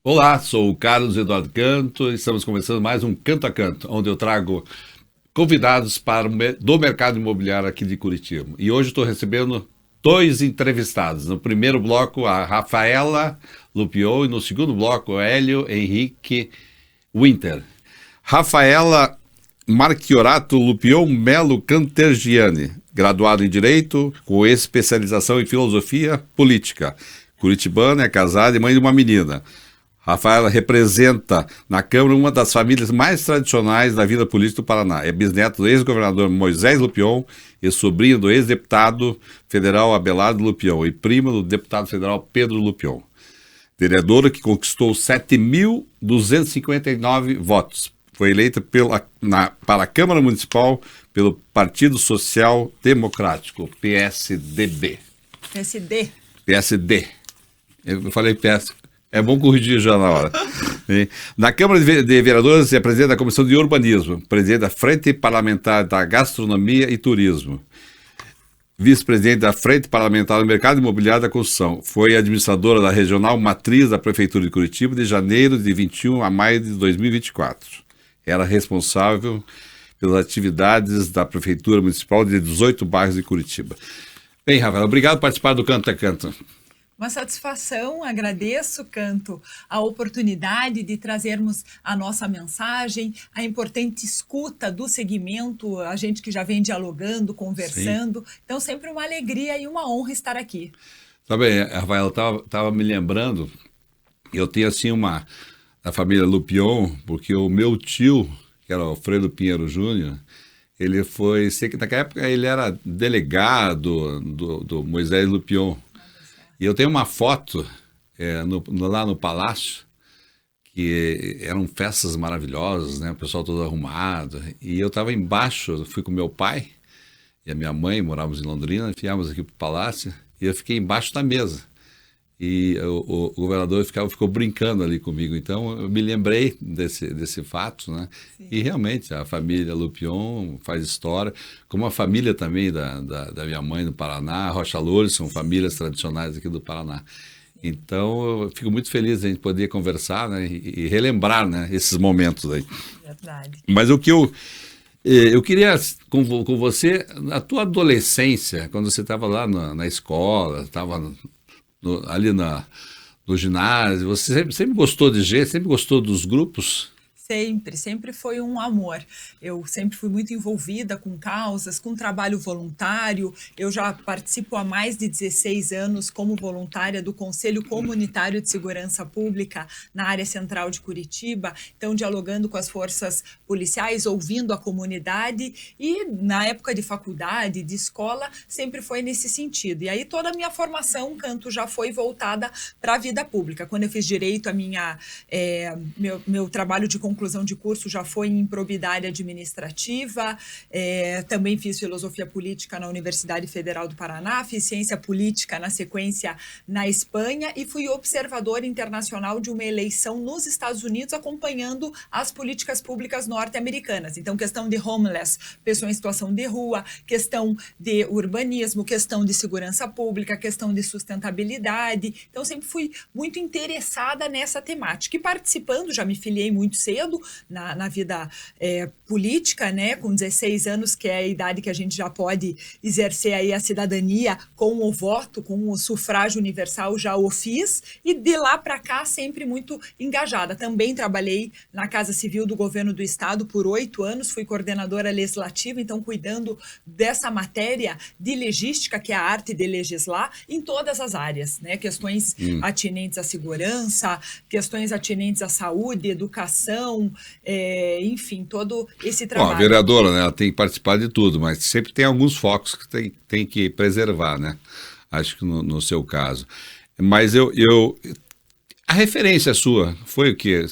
Olá, sou o Carlos Eduardo Canto e estamos começando mais um Canto a Canto, onde eu trago convidados do mercado imobiliário aqui de Curitiba. E hoje estou recebendo dois entrevistados. No primeiro bloco, a Rafaela Lupion e no segundo bloco, o Hélio Henrique Winter. Rafaela Marchiorato Lupion Melo Cantergiani, graduado em Direito, com especialização em Filosofia Política. Curitibana, é casada e mãe de uma menina. Rafaela representa na Câmara uma das famílias mais tradicionais da vida política do Paraná. É bisneto do ex-governador Moisés Lupion e sobrinho do ex-deputado federal Abelardo Lupion e prima do deputado federal Pedro Lupion. Vereadora que conquistou 7.259 votos. Foi eleita para a Câmara Municipal pelo Partido Social Democrático, PSDB. PSD. Eu falei PS. É bom corrigir já na hora. Na Câmara de Vereadores é presidente da Comissão de Urbanismo, presidente da Frente Parlamentar da Gastronomia e Turismo, vice-presidente da Frente Parlamentar do Mercado Imobiliário da Construção. Foi administradora da Regional Matriz da Prefeitura de Curitiba de janeiro de 21 a maio de 2024. Era responsável pelas atividades da Prefeitura Municipal de 18 bairros de Curitiba. Bem, Rafael, obrigado por participar do Canto a Canto. Uma satisfação, agradeço, Canto, a oportunidade de trazermos a nossa mensagem, a importante escuta do segmento, a gente que já vem dialogando, conversando. Sim. Então, sempre uma alegria e uma honra estar aqui. Tá bem, Rafael, estava me lembrando, eu tenho assim da família Lupion, porque o meu tio, que era o Alfredo Pinheiro Júnior, ele foi, sei que naquela época ele era delegado do Moisés Lupion. E eu tenho uma foto lá no Palácio, que eram festas maravilhosas, né? O pessoal todo arrumado. E eu estava embaixo, fui com meu pai e a minha mãe, morávamos em Londrina, viemos aqui para o Palácio, e eu fiquei embaixo da mesa. E o governador ficou brincando ali comigo. Então eu me lembrei desse fato, né? Sim. E realmente a família Lupion faz história, como a família também da minha mãe no Paraná, Rocha Loures, são famílias tradicionais aqui do Paraná. Então eu fico muito feliz de a gente poder conversar, né? E relembrar, né, esses momentos aí. Verdade. Mas o que eu queria com você, na tua adolescência, quando você estava lá na escola, estava ali no ginásio, você sempre gostou de jeito, sempre gostou dos grupos? Sempre foi um amor. Eu sempre fui muito envolvida com causas, com trabalho voluntário. Eu já participo há mais de 16 anos como voluntária do Conselho Comunitário de Segurança Pública na área central de Curitiba, então dialogando com as forças policiais, ouvindo a comunidade, e na época de faculdade, de escola, sempre foi nesse sentido. E aí toda a minha formação, Canto, já foi voltada para a vida pública. Quando eu fiz direito, meu trabalho de conclusão de curso já foi em improbidade administrativa, também fiz filosofia política na Universidade Federal do Paraná, fiz ciência política na sequência na Espanha e fui observadora internacional de uma eleição nos Estados Unidos acompanhando as políticas públicas norte-americanas. Então, questão de homeless, pessoa em situação de rua, questão de urbanismo, questão de segurança pública, questão de sustentabilidade. Então, sempre fui muito interessada nessa temática e participando, já me filiei muito cedo na vida política, né, com 16 anos, que é a idade que a gente já pode exercer aí a cidadania com o voto, com o sufrágio universal, já o fiz, e de lá para cá sempre muito engajada. Também trabalhei na Casa Civil do Governo do Estado por 8 anos, fui coordenadora legislativa, então cuidando dessa matéria de legística, que é a arte de legislar, em todas as áreas, né, questões atinentes à segurança, questões atinentes à saúde, educação, enfim, todo esse trabalho. Bom, a vereadora, né, ela tem que participar de tudo, mas sempre tem alguns focos que tem que preservar, né? Acho que no seu caso. Mas a referência sua foi o quê?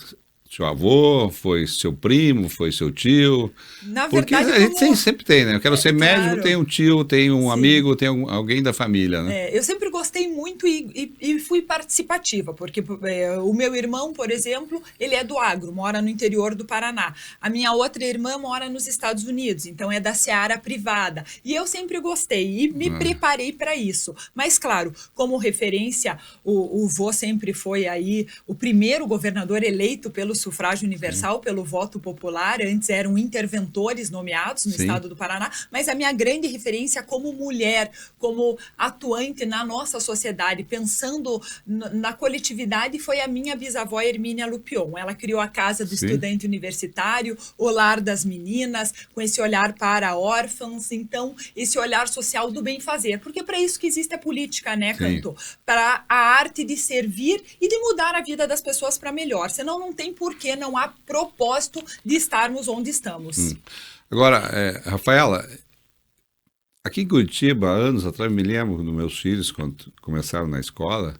seu avô, foi seu primo, foi seu tio? Na Porque verdade, a gente sempre tem, né? Eu quero ser médico, claro. tem um tio, tem um Sim. amigo, tem alguém da família, né? Eu sempre gostei muito e fui participativa, porque o meu irmão, por exemplo, ele é do agro, mora no interior do Paraná. A minha outra irmã mora nos Estados Unidos, então é da seara privada. E eu sempre gostei e me preparei para isso. Mas, claro, como referência, o vô sempre foi aí o primeiro governador eleito pelo sufrágio universal, pelo voto popular. Antes eram interventores nomeados no estado do Paraná, mas a minha grande referência como mulher, como atuante na nossa sociedade, pensando na coletividade, foi a minha bisavó Hermínia Lupion. Ela criou a Casa do Estudante Universitário, o Lar das Meninas, com esse olhar para órfãos, então, esse olhar social do bem-fazer, porque para isso que existe a política, né, Canto? Para a arte de servir e de mudar a vida das pessoas para melhor, senão não tem porquê, não há propósito de estarmos onde estamos. Agora, Rafaela, aqui em Curitiba, há anos atrás, me lembro dos meus filhos, quando começaram na escola,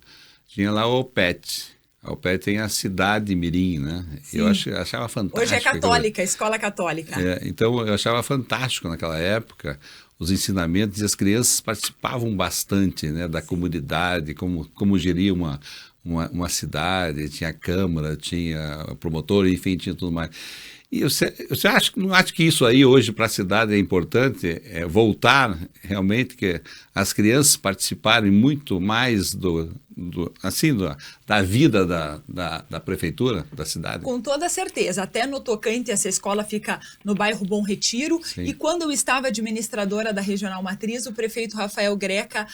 tinha lá o OPET. A OPET tem a Cidade Mirim, né? Sim. Eu achava fantástico. Hoje é católica, escola católica. Então, eu achava fantástico naquela época os ensinamentos e as crianças participavam bastante, né, da comunidade, como gerir uma cidade, tinha câmara, tinha promotor, enfim, tinha tudo mais. E você não acha que isso aí hoje para a cidade é importante, voltar realmente, que as crianças participarem muito mais da vida da prefeitura, da cidade? Com toda certeza, até no tocante, essa escola fica no bairro Bom Retiro. Sim. E quando eu estava administradora da Regional Matriz, o prefeito Rafael Greca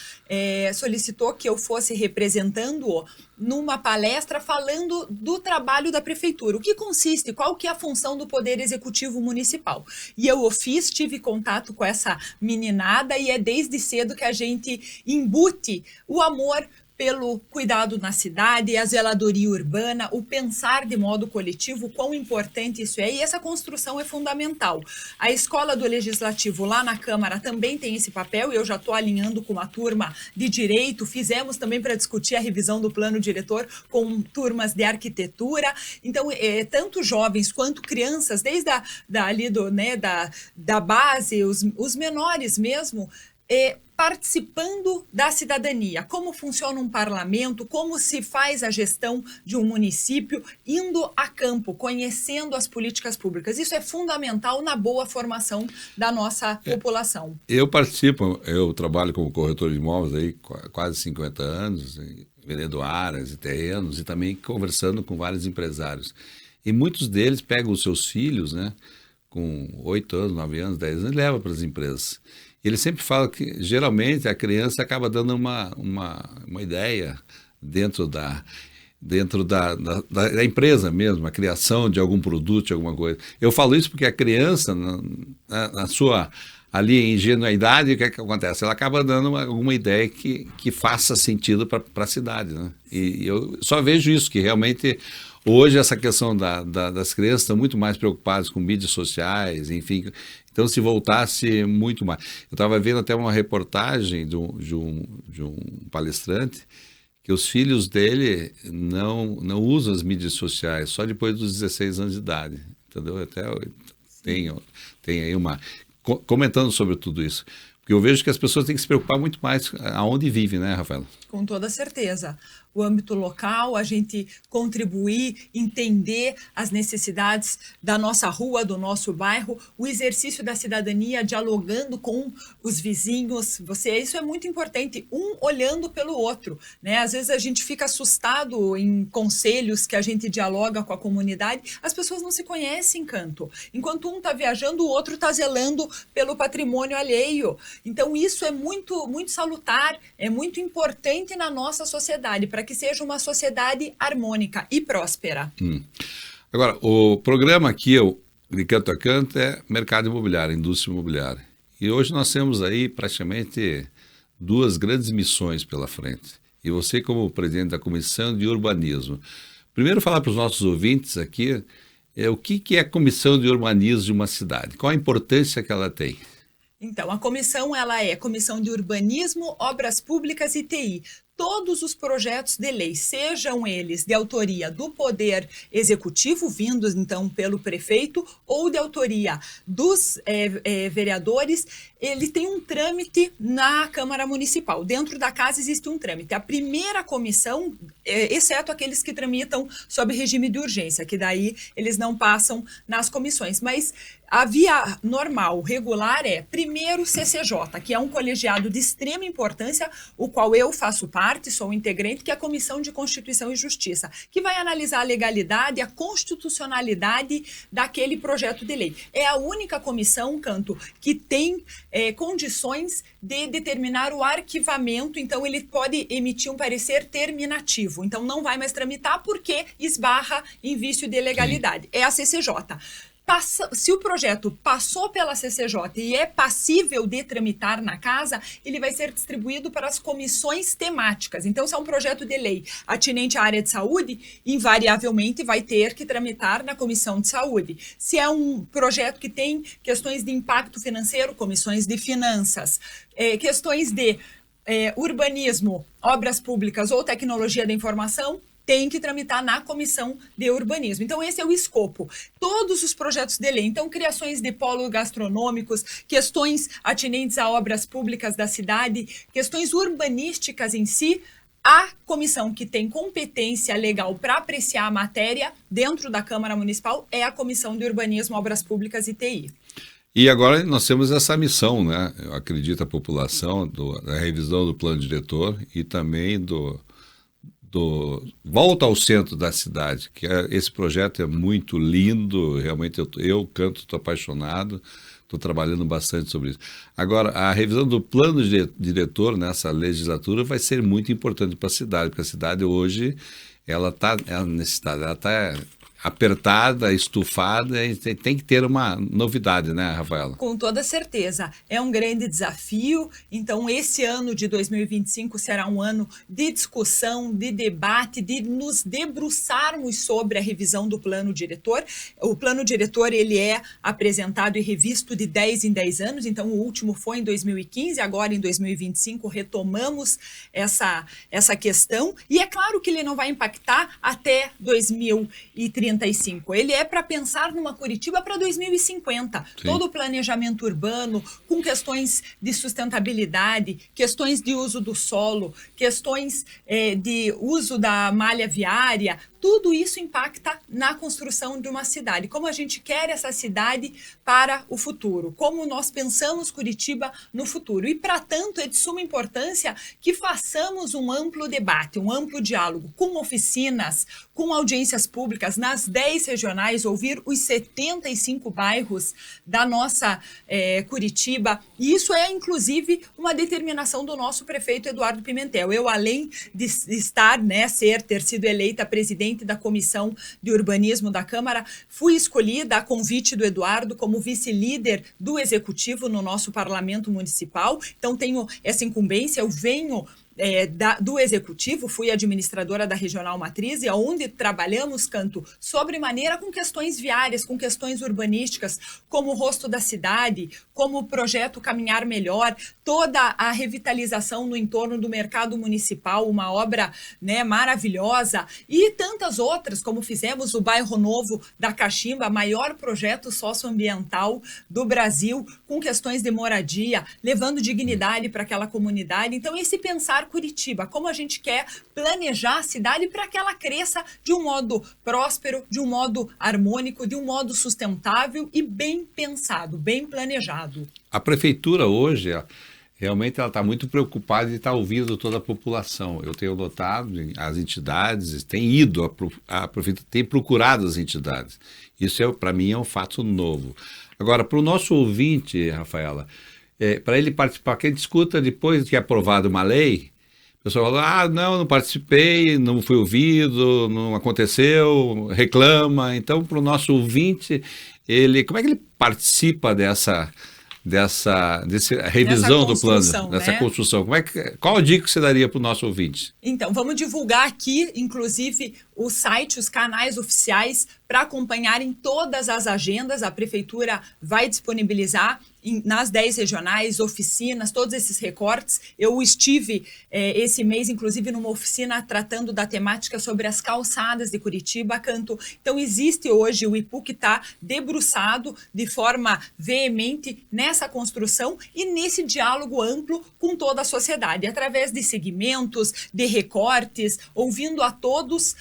solicitou que eu fosse representando-o numa palestra falando do trabalho da prefeitura, o que consiste, qual que é a função do Poder Executivo Municipal. E eu o fiz, tive contato com essa meninada e é desde cedo que a gente embute o amor pelo cuidado na cidade, a zeladoria urbana, o pensar de modo coletivo, quão importante isso é, e essa construção é fundamental. A Escola do Legislativo lá na Câmara também tem esse papel, e eu já estou alinhando com uma turma de Direito, fizemos também para discutir a revisão do plano diretor com turmas de Arquitetura, então tanto jovens quanto crianças, desde da base, os menores mesmo, participando da cidadania, como funciona um parlamento, como se faz a gestão de um município, indo a campo, conhecendo as políticas públicas. Isso é fundamental na boa formação da nossa população. Eu trabalho como corretor de imóveis aí quase 50 anos, vendendo áreas e terrenos e também conversando com vários empresários. E muitos deles pegam os seus filhos, né, com 8 anos, 9 anos, 10 anos, e levam para as empresas. Ele sempre fala que, geralmente, a criança acaba dando uma ideia dentro da empresa mesmo, a criação de algum produto, de alguma coisa. Eu falo isso porque a criança, na sua ali ingenuidade, o que é que acontece? Ela acaba dando alguma ideia que faça sentido para a cidade, né? E eu só vejo isso, que realmente hoje essa questão das crianças estão muito mais preocupadas com mídias sociais, enfim. Então, se voltasse muito mais. Eu estava vendo até uma reportagem de um palestrante que os filhos dele não usam as mídias sociais só depois dos 16 anos de idade. Entendeu? Até tem aí comentando sobre tudo isso. Porque eu vejo que as pessoas têm que se preocupar muito mais aonde vivem, né, Rafaela? Com toda certeza. O âmbito local, a gente contribuir, entender as necessidades da nossa rua, do nosso bairro, o exercício da cidadania, dialogando com os vizinhos, isso é muito importante, um olhando pelo outro, né? Às vezes a gente fica assustado em conselhos que a gente dialoga com a comunidade, as pessoas não se conhecem, Canto. Enquanto um está viajando, o outro está zelando pelo patrimônio alheio. Então isso é muito, muito salutar, é muito importante na nossa sociedade, para que seja uma sociedade harmônica e próspera. Agora, o programa aqui, de Canto a Canto, é mercado imobiliário, indústria imobiliária. E hoje nós temos aí praticamente 2 grandes missões pela frente. E você, como presidente da Comissão de Urbanismo, primeiro falar para os nossos ouvintes aqui, o que é a Comissão de Urbanismo de uma cidade? Qual a importância que ela tem? Então, a comissão, ela é Comissão de Urbanismo, Obras Públicas e TI. todos os projetos de lei, sejam eles de autoria do Poder Executivo, vindos então pelo prefeito, ou de autoria dos vereadores, ele tem um trâmite na Câmara Municipal. Dentro da casa existe um trâmite. A primeira comissão, exceto aqueles que tramitam sob regime de urgência, que daí eles não passam nas comissões. Mas a via normal, regular, é primeiro CCJ, que é um colegiado de extrema importância, o qual eu faço parte, sou integrante, que é a Comissão de Constituição e Justiça, que vai analisar a legalidade, a constitucionalidade daquele projeto de lei. É a única comissão, Canto, que tem condições de determinar o arquivamento, então ele pode emitir um parecer terminativo, então não vai mais tramitar porque esbarra em vício de legalidade. É a CCJ. Se o projeto passou pela CCJ e é passível de tramitar na casa, ele vai ser distribuído para as comissões temáticas. Então, se é um projeto de lei atinente à área de saúde, invariavelmente vai ter que tramitar na Comissão de Saúde. Se é um projeto que tem questões de impacto financeiro, comissões de finanças, questões de urbanismo, obras públicas ou tecnologia da informação, tem que tramitar na Comissão de Urbanismo. Então, esse é o escopo. Todos os projetos de lei, então, criações de polos gastronômicos, questões atinentes a obras públicas da cidade, questões urbanísticas em si, a comissão que tem competência legal para apreciar a matéria dentro da Câmara Municipal é a Comissão de Urbanismo, Obras Públicas e TI. E agora nós temos essa missão, né? Eu acredito a população, da revisão do plano diretor e também do Volta ao Centro da Cidade, que esse projeto é muito lindo, realmente eu Canto, estou apaixonado, estou trabalhando bastante sobre isso. Agora, a revisão do plano diretor nessa legislatura vai ser muito importante para a cidade, porque a cidade hoje ela está apertada, estufada, e tem que ter uma novidade, né, Rafaela? Com toda certeza. É um grande desafio. Então, esse ano de 2025 será um ano de discussão, de debate, de nos debruçarmos sobre a revisão do plano diretor. O plano diretor, ele é apresentado e revisto de 10 em 10 anos. Então, o último foi em 2015, agora em 2025 retomamos essa questão. E é claro que ele não vai impactar até 2030. Ele é para pensar numa Curitiba para 2050. Sim. Todo o planejamento urbano, com questões de sustentabilidade, questões de uso do solo, questões de uso da malha viária, tudo isso impacta na construção de uma cidade. Como a gente quer essa cidade para o futuro, como nós pensamos Curitiba no futuro. E, para tanto, é de suma importância que façamos um amplo debate, um amplo diálogo, com oficinas, com audiências públicas, nas 10 regionais, ouvir os 75 bairros da nossa Curitiba. E isso é, inclusive, uma determinação do nosso prefeito Eduardo Pimentel. Eu, além de estar, ter sido eleita presidente da Comissão de Urbanismo da Câmara, fui escolhida a convite do Eduardo como vice-líder do Executivo no nosso Parlamento Municipal. Então, tenho essa incumbência, eu venho do Executivo, fui administradora da Regional Matriz, e onde trabalhamos, Canto, sobremaneira com questões viárias, com questões urbanísticas, como o rosto da cidade, como o projeto Caminhar Melhor, toda a revitalização no entorno do mercado municipal, uma obra maravilhosa, e tantas outras, como fizemos o Bairro Novo da Caximba, maior projeto socioambiental do Brasil, com questões de moradia, levando dignidade para aquela comunidade. Então, esse pensar Curitiba, como a gente quer planejar a cidade para que ela cresça de um modo próspero, de um modo harmônico, de um modo sustentável e bem pensado, bem planejado. A prefeitura hoje, realmente ela está muito preocupada de estar ouvindo toda a população. Eu tenho notado, as entidades têm ido, a prefeitura tem procurado as entidades. Isso, para mim, é um fato novo. Agora, para o nosso ouvinte, Rafaela, para ele participar, quem discuta depois que é aprovada uma lei, o pessoal fala, não participei, não fui ouvido, não aconteceu, reclama. Então, para o nosso ouvinte, como é que ele participa dessa revisão do plano, dessa construção? Qual a dica que você daria para o nosso ouvinte? Então, vamos divulgar aqui, inclusive, o site, os canais oficiais para acompanharem todas as agendas. A Prefeitura vai disponibilizar nas 10 regionais, oficinas, todos esses recortes. Eu estive esse mês, inclusive, numa oficina tratando da temática sobre as calçadas de Curitiba, Canto. Então, existe hoje o IPU que está debruçado de forma veemente nessa construção e nesse diálogo amplo com toda a sociedade, através de segmentos, de recortes, ouvindo a todos,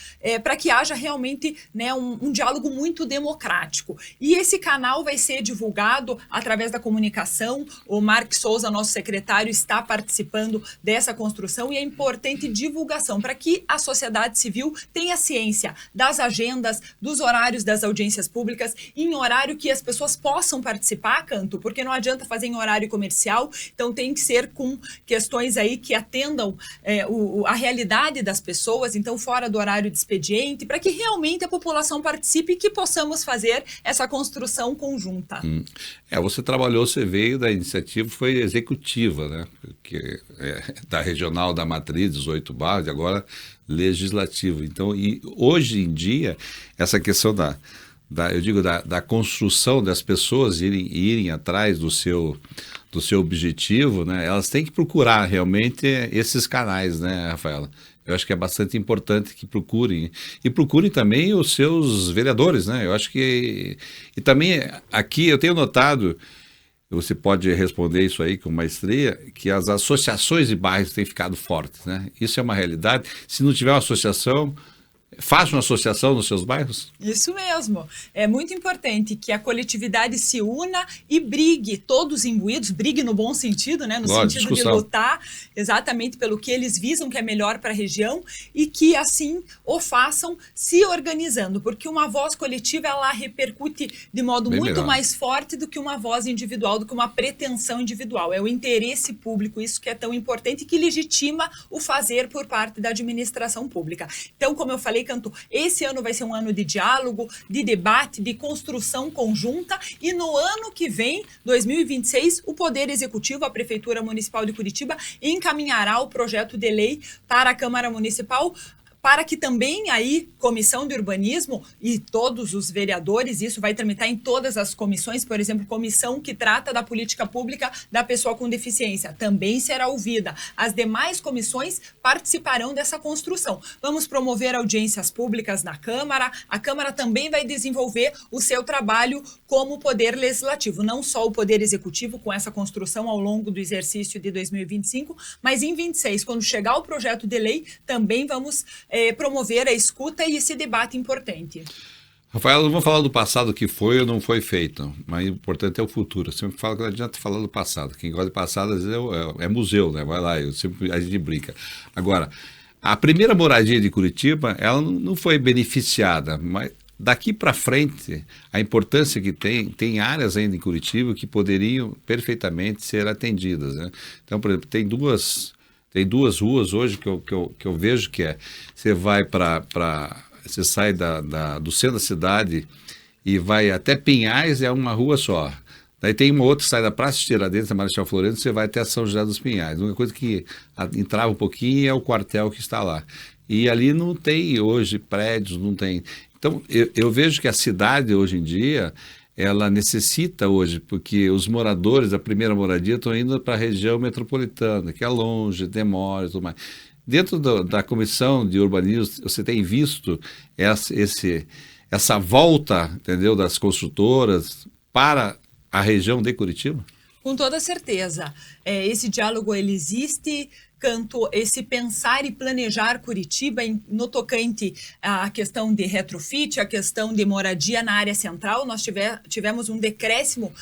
para que haja realmente, né, um diálogo muito democrático. E esse canal vai ser divulgado através da comunicação. O Mark Souza, nosso secretário, está participando dessa construção e é importante divulgação para que a sociedade civil tenha ciência das agendas, dos horários das audiências públicas, em horário que as pessoas possam participar, Canto, porque não adianta fazer em horário comercial, então tem que ser com questões aí que atendam a realidade das pessoas, então fora do horário de expediente, para que realmente a população participe e que possamos fazer essa construção conjunta. Você trabalhou, você veio da iniciativa, foi executiva, né? Da regional da matriz, 18 bairros, e agora legislativo. Então, e hoje em dia, essa questão da construção das pessoas irem atrás do seu objetivo, né? Elas têm que procurar realmente esses canais, né, Rafaela? Eu acho que é bastante importante que procurem. E procurem também os seus vereadores, né? Eu acho que... E também aqui eu tenho notado, você pode responder isso aí com maestria, que as associações de bairros têm ficado fortes, né? Isso é uma realidade. Se não tiver uma associação... Faz uma associação nos seus bairros? Isso mesmo. É muito importante que a coletividade se una e brigue, todos imbuídos, brigue no bom sentido, né? No sentido de lutar exatamente pelo que eles visam que é melhor para a região e que assim o façam se organizando, porque uma voz coletiva ela repercute de modo muito melhor, mais forte do que uma voz individual, do que uma pretensão individual. É o interesse público, isso que é tão importante, que legitima o fazer por parte da administração pública. Então, como eu falei, Canto, esse ano vai ser um ano de diálogo, de debate, de construção conjunta e no ano que vem, 2026, o Poder Executivo, a Prefeitura Municipal de Curitiba, encaminhará o projeto de lei para a Câmara Municipal para que também aí Comissão de Urbanismo e todos os vereadores, isso vai tramitar em todas as comissões, por exemplo, comissão que trata da política pública da pessoa com deficiência, também será ouvida. As demais comissões participarão dessa construção. Vamos promover audiências públicas na Câmara, a Câmara também vai desenvolver o seu trabalho como Poder Legislativo, não só o Poder Executivo com essa construção ao longo do exercício de 2025, mas em 26, quando chegar o projeto de lei, também vamos promover a escuta e esse debate importante. Rafael, não vou falar do passado que foi ou não foi feito, mas o importante é o futuro. Eu sempre falo que não adianta falar do passado. Quem gosta de passado às vezes é museu, né? Vai lá, a gente brinca. Agora, a primeira moradia de Curitiba, ela não foi beneficiada, mas daqui para frente, a importância que tem áreas ainda em Curitiba que poderiam perfeitamente ser atendidas, né? Então, por exemplo, tem duas ruas hoje que eu vejo que você vai você sai do centro da cidade e vai até Pinhais, é uma rua só. Daí tem uma outra que sai da Praça Tiradentes, da Marechal Floriano, você vai até São José dos Pinhais. Uma coisa que entrava um pouquinho é o quartel que está lá. E ali não tem hoje prédios, não tem. Então, eu vejo que a cidade hoje em dia, ela necessita hoje, porque os moradores da primeira moradia estão indo para a região metropolitana, que é longe, demora e tudo mais. Dentro da Comissão de Urbanismo, você tem visto essa volta, entendeu, das construtoras para a região de Curitiba? Com toda certeza. Esse diálogo ele existe, Canto, esse pensar e planejar Curitiba no tocante à questão de retrofit, a questão de moradia na área central. Nós tivemos um decréscimo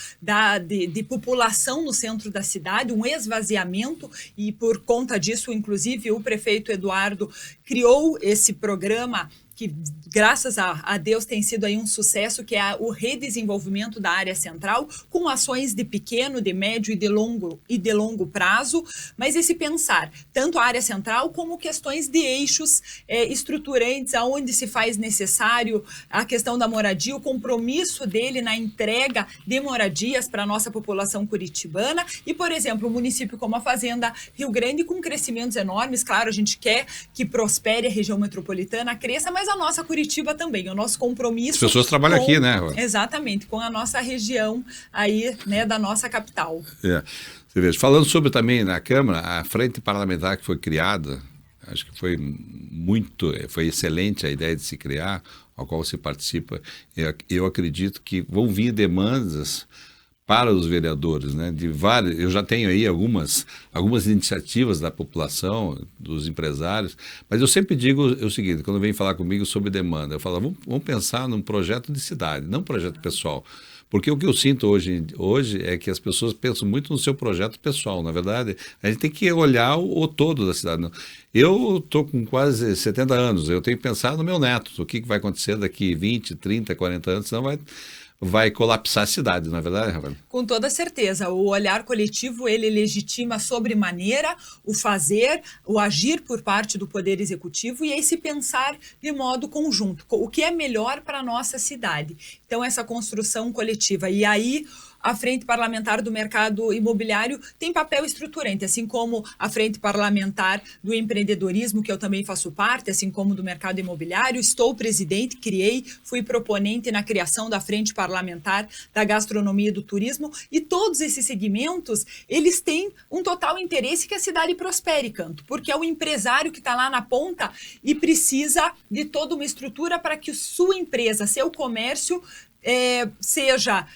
de população no centro da cidade, um esvaziamento, e por conta disso, inclusive, o prefeito Eduardo criou esse programa que, graças a Deus, tem sido aí um sucesso, que é o redesenvolvimento da área central, com ações de pequeno, de médio e de longo prazo, mas esse pensar, tanto a área central como questões de eixos estruturantes, aonde se faz necessário a questão da moradia, o compromisso dele na entrega de moradias para a nossa população curitibana e, por exemplo, um município como a Fazenda Rio Grande, com crescimentos enormes, claro, a gente quer que prospere a região metropolitana, cresça, mas mas a nossa Curitiba também, o nosso compromisso... As pessoas trabalham aqui, né? Exatamente, com a nossa região aí, né, da nossa capital. Você veja, falando sobre também na Câmara, a frente parlamentar que foi criada, acho que foi excelente a ideia de se criar, ao qual você participa. Eu acredito que vão vir demandas para os vereadores, né? Eu já tenho aí algumas iniciativas da população, dos empresários, mas eu sempre digo o seguinte, quando vem falar comigo sobre demanda, eu falo, vamos pensar num projeto de cidade, não um projeto pessoal. Porque o que eu sinto hoje é que as pessoas pensam muito no seu projeto pessoal. Na verdade, a gente tem que olhar o todo da cidade. Eu estou com quase 70 anos, eu tenho que pensar no meu neto, o que vai acontecer daqui 20, 30, 40 anos, senão vai colapsar a cidade, não é verdade, Rafael? Com toda certeza. O olhar coletivo, ele legitima sobremaneira o fazer, o agir por parte do Poder Executivo e esse pensar de modo conjunto. O que é melhor para a nossa cidade? Então, essa construção coletiva. E aí, a Frente Parlamentar do Mercado Imobiliário tem papel estruturante, assim como a Frente Parlamentar do Empreendedorismo, que eu também faço parte, assim como do Mercado Imobiliário. Estou presidente, fui proponente na criação da Frente Parlamentar da Gastronomia e do Turismo, e todos esses segmentos, eles têm um total interesse que a cidade prospere, Canto, porque é o empresário que está lá na ponta e precisa de toda uma estrutura para que sua empresa, seu comércio, seja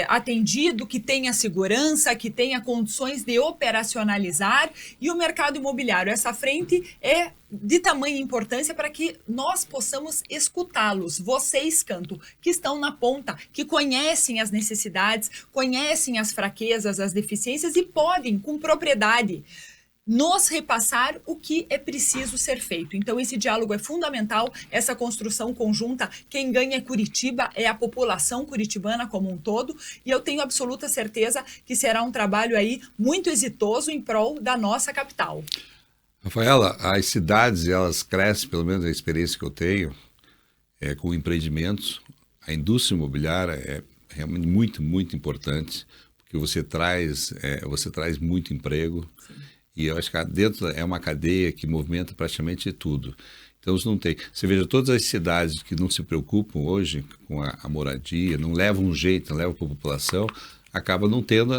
atendido, que tenha segurança, que tenha condições de operacionalizar, e o mercado imobiliário. Essa frente é de tamanha importância para que nós possamos escutá-los, vocês, Canto, que estão na ponta, que conhecem as necessidades, conhecem as fraquezas, as deficiências e podem, com propriedade, nos repassar o que é preciso ser feito. Então, esse diálogo é fundamental, essa construção conjunta. Quem ganha é Curitiba, é a população curitibana como um todo, e eu tenho absoluta certeza que será um trabalho aí muito exitoso em prol da nossa capital. Rafaela, as cidades, elas crescem, pelo menos a experiência que eu tenho, com empreendimentos. A indústria imobiliária é realmente muito, muito importante, porque você traz muito emprego. Sim. E eu acho que dentro é uma cadeia que movimenta praticamente tudo. Então, não tem. Você veja, todas as cidades que não se preocupam hoje com a moradia, não levam um jeito, não levam para a população, acaba não tendo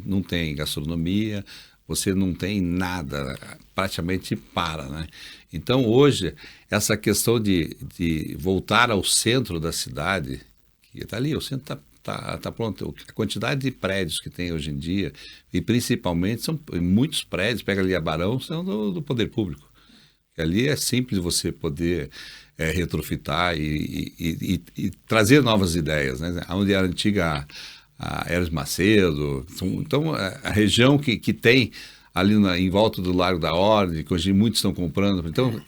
não tem gastronomia, você não tem nada, praticamente para, né? Então, hoje, essa questão de voltar ao centro da cidade, que está ali, o centro está pronto. A quantidade de prédios que tem hoje em dia, e principalmente são muitos prédios, pega ali a Barão, são do poder público. Ali é simples você poder retrofitar e trazer novas ideias, né? Onde era a antiga a Hermes Macedo. Então, a região que tem ali em volta do Largo da Ordem, que hoje muitos estão comprando. Então,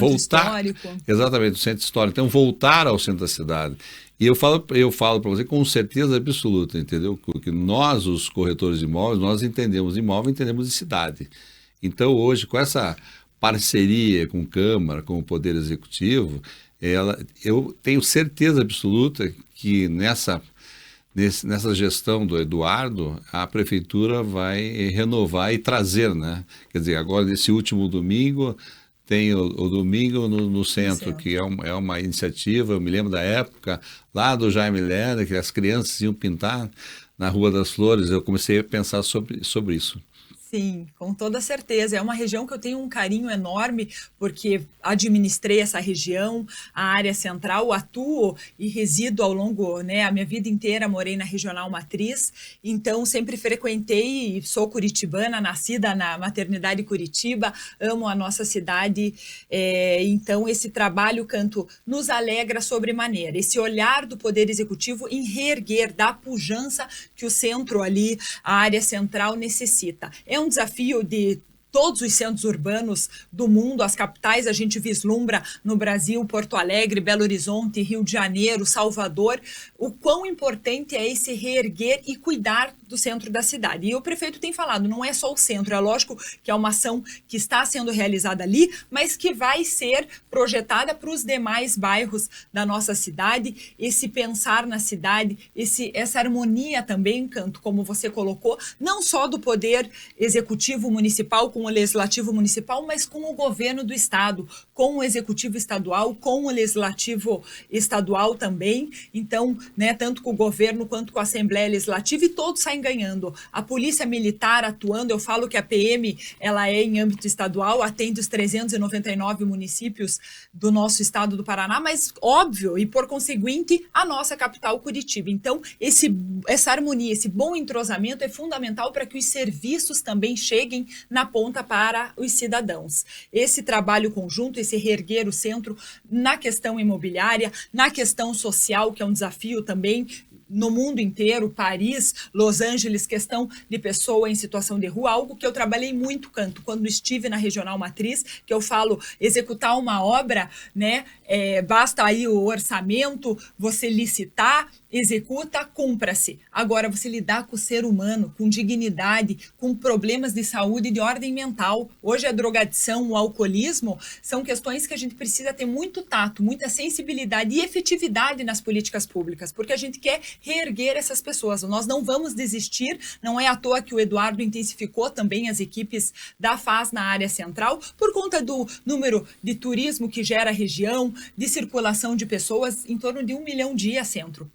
voltar... Histórico. Exatamente, o centro histórico. Então, voltar ao centro da cidade. E eu falo para você com certeza absoluta, entendeu? Que nós, os corretores de imóveis, nós entendemos imóvel, entendemos de cidade. Então, hoje, com essa parceria com a Câmara, com o Poder Executivo, eu tenho certeza absoluta que nessa gestão do Eduardo, a Prefeitura vai renovar e trazer, né? Quer dizer, agora, nesse último domingo... Tem o Domingo no Centro, que é uma iniciativa, eu me lembro da época, lá do Jaime Lerner, que as crianças iam pintar na Rua das Flores, eu comecei a pensar sobre isso. Sim, com toda certeza. É uma região que eu tenho um carinho enorme, porque administrei essa região, a área central, atuo e resido ao longo, né, a minha vida inteira morei na Regional Matriz, então sempre frequentei, sou curitibana, nascida na maternidade Curitiba, amo a nossa cidade, então esse trabalho, Canto, nos alegra sobremaneira. Esse olhar do Poder Executivo em reerguer, dar pujança que o centro ali, a área central necessita. É um desafio de todos os centros urbanos do mundo, as capitais, a gente vislumbra no Brasil, Porto Alegre, Belo Horizonte, Rio de Janeiro, Salvador, o quão importante é esse reerguer e cuidar do centro da cidade. E o prefeito tem falado, não é só o centro, é lógico que é uma ação que está sendo realizada ali, mas que vai ser projetada para os demais bairros da nossa cidade, esse pensar na cidade, essa harmonia também, Canto, como você colocou, não só do Poder Executivo Municipal com com o Legislativo Municipal, mas com o governo do Estado, com o Executivo Estadual, com o Legislativo Estadual também. Então, né, tanto com o governo quanto com a Assembleia Legislativa, e todos saem ganhando. A Polícia Militar atuando, eu falo que a PM ela é em âmbito estadual, atende os 399 municípios do nosso estado do Paraná, mas óbvio, e por conseguinte, a nossa capital Curitiba. Então, essa harmonia, esse bom entrosamento é fundamental para que os serviços também cheguem na ponta para os cidadãos. Esse trabalho conjunto, esse reerguer o centro na questão imobiliária, na questão social, que é um desafio também no mundo inteiro, Paris, Los Angeles, questão de pessoa em situação de rua, algo que eu trabalhei muito, Canto, quando estive na Regional Matriz, que eu falo, executar uma obra, né, basta aí o orçamento, você licitar, executa, cumpra-se. Agora, você lidar com o ser humano, com dignidade, com problemas de saúde e de ordem mental. Hoje a drogadição, o alcoolismo, são questões que a gente precisa ter muito tato, muita sensibilidade e efetividade nas políticas públicas, porque a gente quer reerguer essas pessoas. Nós não vamos desistir, não é à toa que o Eduardo intensificou também as equipes da FAS na área central, por conta do número de turismo que gera a região, de circulação de pessoas, em torno de 1 milhão dia centro.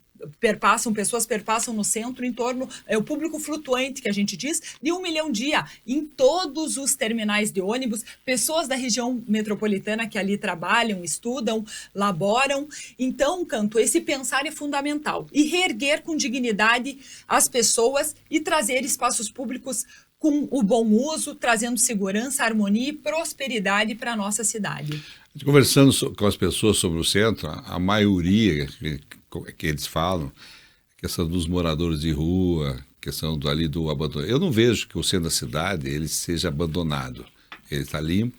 Pessoas perpassam no centro em torno, o público flutuante que a gente diz, de 1 milhão dia, em todos os terminais de ônibus, pessoas da região metropolitana que ali trabalham, estudam, laboram. Então, Canto, esse pensar é fundamental. E reerguer com dignidade as pessoas e trazer espaços públicos com o bom uso, trazendo segurança, harmonia e prosperidade para a nossa cidade. Conversando com as pessoas sobre o centro, a maioria que eles falam, questão dos moradores de rua, questão do abandono. Eu não vejo que o centro da cidade ele seja abandonado. Ele está limpo,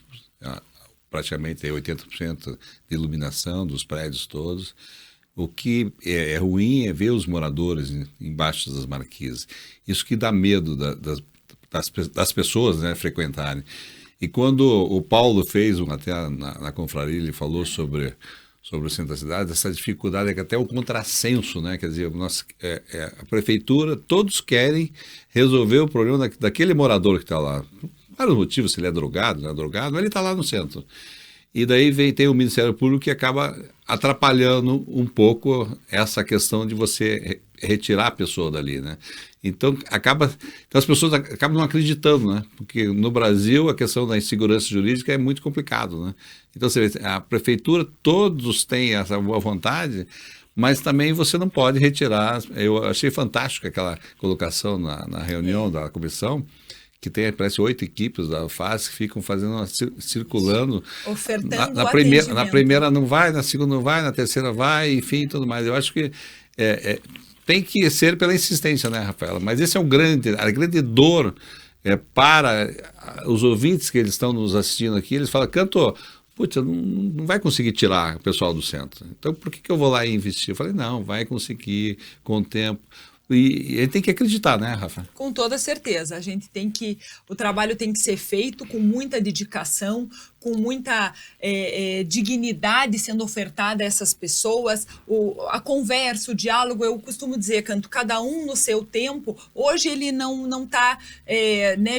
praticamente tem 80% de iluminação dos prédios todos. O que é ruim é ver os moradores embaixo das marquises. Isso que dá medo das pessoas, né, frequentarem. E quando o Paulo fez, até na confraria, ele falou sobre o centro da cidade, essa dificuldade é que até o contrassenso, né? Quer dizer, a prefeitura, todos querem resolver o problema daquele morador que está lá. Por vários motivos, se ele é drogado, não é drogado, mas ele está lá no centro. E daí tem o Ministério Público que acaba atrapalhando um pouco essa questão de você retirar a pessoa dali, né? Então as pessoas acabam não acreditando, né? Porque no Brasil a questão da insegurança jurídica é muito complicado, né? Então você vê, a prefeitura, todos têm essa boa vontade, mas também você não pode retirar. Eu achei fantástico aquela colocação na reunião da comissão, que tem, parece 8 equipes da FAS que ficam circulando. Ofertando na primeira não vai, na segunda não vai, na terceira vai, enfim, tudo mais. Eu acho que tem que ser pela insistência, né, Rafaela? Mas esse é a grande dor para os ouvintes que eles estão nos assistindo aqui. Eles falam, Canto, putz, não vai conseguir tirar o pessoal do centro. Então, por que eu vou lá e investir? Eu falei, não, vai conseguir com o tempo. E ele tem que acreditar, né, Rafa? Com toda certeza. O trabalho tem que ser feito com muita dedicação, com muita dignidade sendo ofertada a essas pessoas, a conversa, o diálogo. Eu costumo dizer, Canto, cada um no seu tempo. Hoje ele não está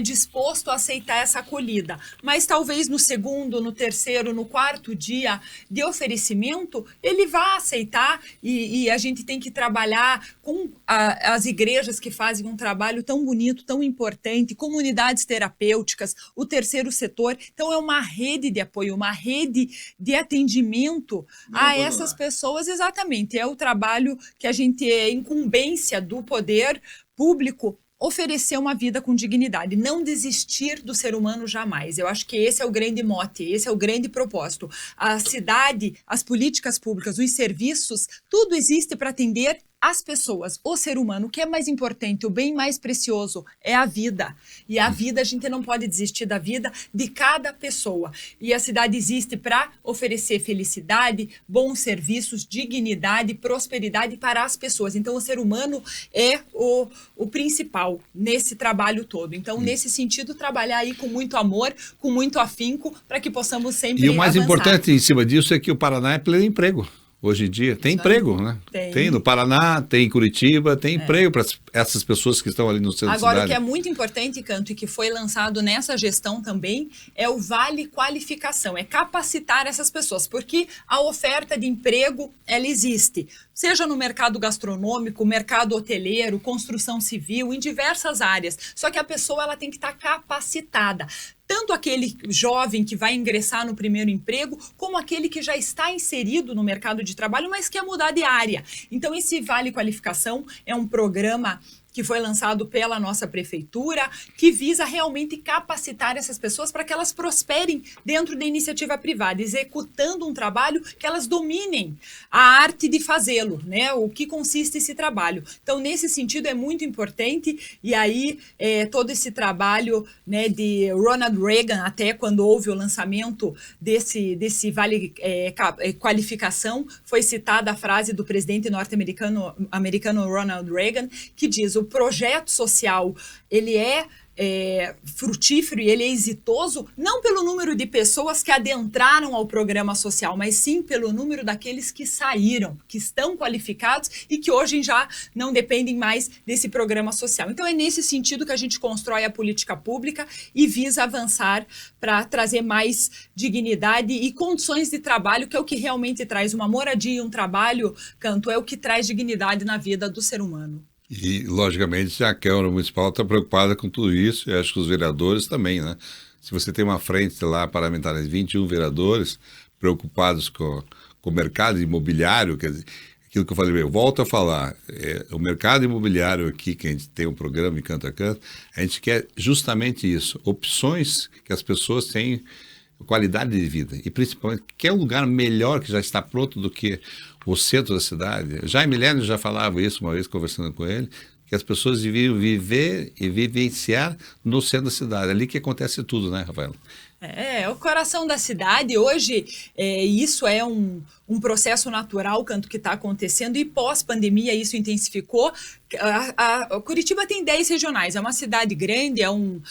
disposto a aceitar essa acolhida, mas talvez no segundo, no terceiro, no quarto dia de oferecimento, ele vá aceitar, e a gente tem que trabalhar com as igrejas que fazem um trabalho tão bonito, tão importante, comunidades terapêuticas, o terceiro setor. Então é uma rede de apoio, uma rede de atendimento a essas pessoas. Exatamente, é o trabalho que a gente incumbência do poder público, oferecer uma vida com dignidade, não desistir do ser humano jamais. Eu acho que esse é o grande mote, esse é o grande propósito. A cidade, as políticas públicas, os serviços, tudo existe para atender as pessoas, o ser humano. O que é mais importante, o bem mais precioso é a vida. E a vida, a gente não pode desistir da vida de cada pessoa. E a cidade existe para oferecer felicidade, bons serviços, dignidade, prosperidade para as pessoas. Então, o ser humano é o principal nesse trabalho todo. Então, nesse sentido, trabalhar aí com muito amor, com muito afinco, para que possamos sempre E o mais avançar. importante em cima disso é que o Paraná é pleno emprego. Hoje em dia tem Isso emprego, aí. né? Tem. Tem no Paraná, tem em Curitiba, tem emprego para essas pessoas que estão ali no centro da Agora, o cidade. que é muito importante, Canto, e que foi lançado nessa gestão também, é o Vale Qualificação, é capacitar essas pessoas, porque a oferta de emprego, ela existe, seja no mercado gastronômico, mercado hoteleiro, construção civil, em diversas áreas, só que a pessoa ela tem que estar capacitada. Tanto aquele jovem que vai ingressar no primeiro emprego, como aquele que já está inserido no mercado de trabalho, mas quer mudar de área. Então, esse Vale Qualificação é um programa que foi lançado pela nossa prefeitura, que visa realmente capacitar essas pessoas para que elas prosperem dentro da iniciativa privada, executando um trabalho que elas dominem a arte de fazê-lo, né? O que consiste esse trabalho. Então, nesse sentido, é muito importante, e aí todo esse trabalho, né, de Ronald Reagan, até quando houve o lançamento desse Vale Qualificação, foi citada a frase do presidente norte-americano Ronald Reagan, que diz: o projeto social, ele é frutífero e ele é exitoso, não pelo número de pessoas que adentraram ao programa social, mas sim pelo número daqueles que saíram, que estão qualificados e que hoje já não dependem mais desse programa social. Então é nesse sentido que a gente constrói a política pública e visa avançar para trazer mais dignidade e condições de trabalho, que é o que realmente traz uma moradia e um trabalho, Canto, é o que traz dignidade na vida do ser humano. E, logicamente, a Câmara Municipal está preocupada com tudo isso, e acho que os vereadores também, né? Se você tem uma frente lá parlamentar de 21 vereadores preocupados com o mercado imobiliário, quer dizer, aquilo que eu falei, eu volto a falar, o mercado imobiliário aqui, que a gente tem um programa em Canto a Canto, a gente quer justamente isso, opções que as pessoas tenham qualidade de vida, e principalmente, quer um lugar melhor que já está pronto do que o centro da cidade. Jaime Lerner já falava isso uma vez conversando com ele, que as pessoas deviam viver e vivenciar no centro da cidade, ali que acontece tudo, né, Rafael? É o coração da cidade. Hoje, isso é um processo natural, Canto, que está acontecendo, e pós-pandemia isso intensificou. Curitiba tem 10 regionais, é uma cidade grande, é um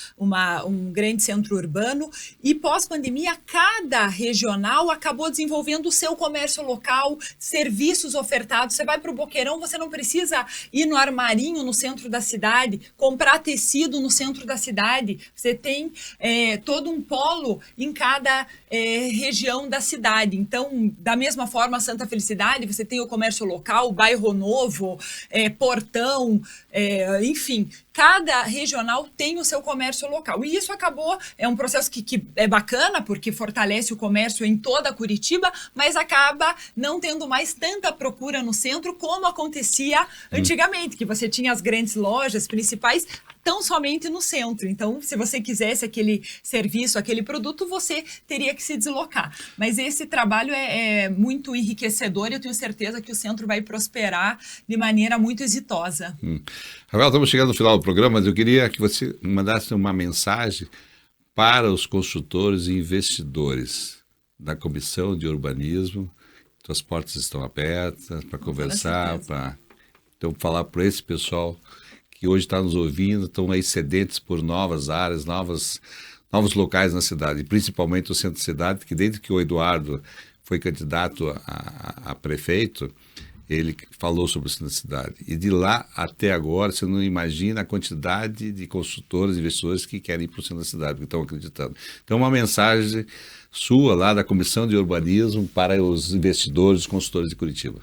grande centro urbano, e pós-pandemia cada regional acabou desenvolvendo o seu comércio local, serviços ofertados. Você vai para o Boqueirão, você não precisa ir no Armarinho, no centro da cidade, comprar tecido no centro da cidade. Você tem todo um polo em cada região da cidade. Então, da mesma forma, a Santa Felicidade, você tem o comércio local, o Bairro Novo, Portão, enfim, cada regional tem o seu comércio local. E isso acabou, é um processo que é bacana, porque fortalece o comércio em toda Curitiba, mas acaba não tendo mais tanta procura no centro como acontecia antigamente, que você tinha as grandes lojas principais tão somente no centro. Então, se você quisesse aquele serviço, aquele produto, você teria que se deslocar. Mas esse trabalho é muito enriquecedor e eu tenho certeza que o centro vai prosperar de maneira muito exitosa. Rafael, estamos chegando no final do programa, mas eu queria que você mandasse uma mensagem para os construtores e investidores da Comissão de Urbanismo. As portas estão abertas para conversar, para falar para esse pessoal que hoje está nos ouvindo, estão aí sedentos por novas áreas, novos locais na cidade, principalmente o centro da cidade, que desde que o Eduardo foi candidato a prefeito, ele falou sobre o centro da cidade. E de lá até agora, você não imagina a quantidade de construtores e investidores que querem ir para o centro da cidade, que estão acreditando. Então, uma mensagem sua lá da Comissão de Urbanismo para os investidores, os consultores de Curitiba.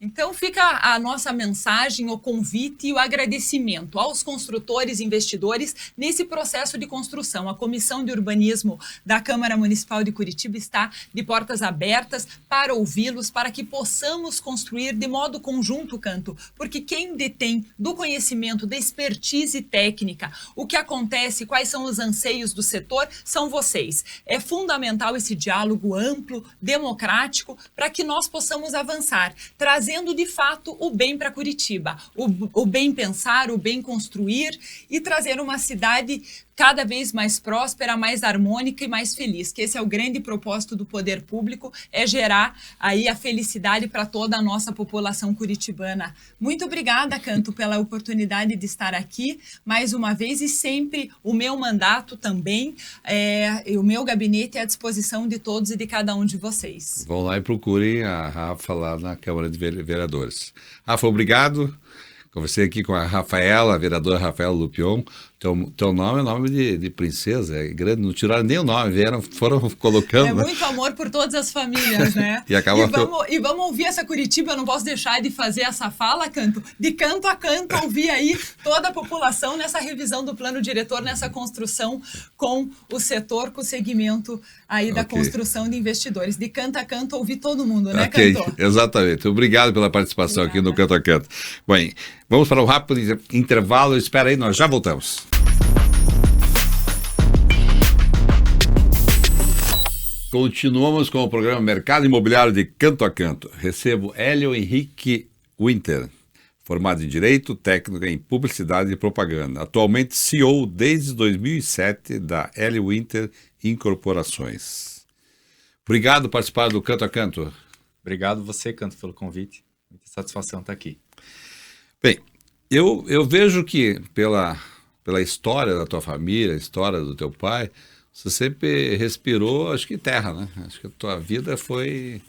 Então fica a nossa mensagem, o convite e o agradecimento aos construtores e investidores nesse processo de construção. A Comissão de Urbanismo da Câmara Municipal de Curitiba está de portas abertas para ouvi-los, para que possamos construir de modo conjunto, Canto, porque quem detém do conhecimento, da expertise técnica, o que acontece, quais são os anseios do setor, são vocês. É fundamental esse diálogo amplo, democrático, para que nós possamos avançar, trazer trazendo de fato o bem para Curitiba, o bem pensar, o bem construir e trazer uma cidade cada vez mais próspera, mais harmônica e mais feliz, que esse é o grande propósito do poder público, é gerar aí a felicidade para toda a nossa população curitibana. Muito obrigada, Canto, pela oportunidade de estar aqui mais uma vez e sempre o meu mandato também, e o meu gabinete é à disposição de todos e de cada um de vocês. Vão lá e procurem a Rafa lá na Câmara de Vereadores. Rafa, obrigado. Conversei aqui com a Rafaela, a vereadora Rafaela Lupion. Teu nome é nome de princesa, é grande, não tiraram nem o nome, foram colocando. É muito amor por todas as famílias, né? e vamos ouvir essa Curitiba, eu não posso deixar de fazer essa fala, Canto, de canto a canto, ouvir aí toda a população nessa revisão do plano diretor, nessa construção com o setor, com o segmento aí da construção de investidores. De canto a canto, ouvir todo mundo, né, Canto? Exatamente. Obrigado pela participação aqui no Canto a Canto. Bem, vamos para um rápido intervalo, espera aí, nós já voltamos. Continuamos com o programa Mercado Imobiliário de Canto a Canto. Recebo Hélio Henrique Winter, formado em Direito, técnico em Publicidade e Propaganda. Atualmente CEO desde 2007 da Hélio Winter Incorporações. Obrigado por participar do Canto a Canto. Obrigado você, Canto, pelo convite. Muita satisfação estar aqui. Bem, eu vejo que pela história da tua família, a história do teu pai, você sempre respirou, acho que terra, né? Acho que a tua vida foi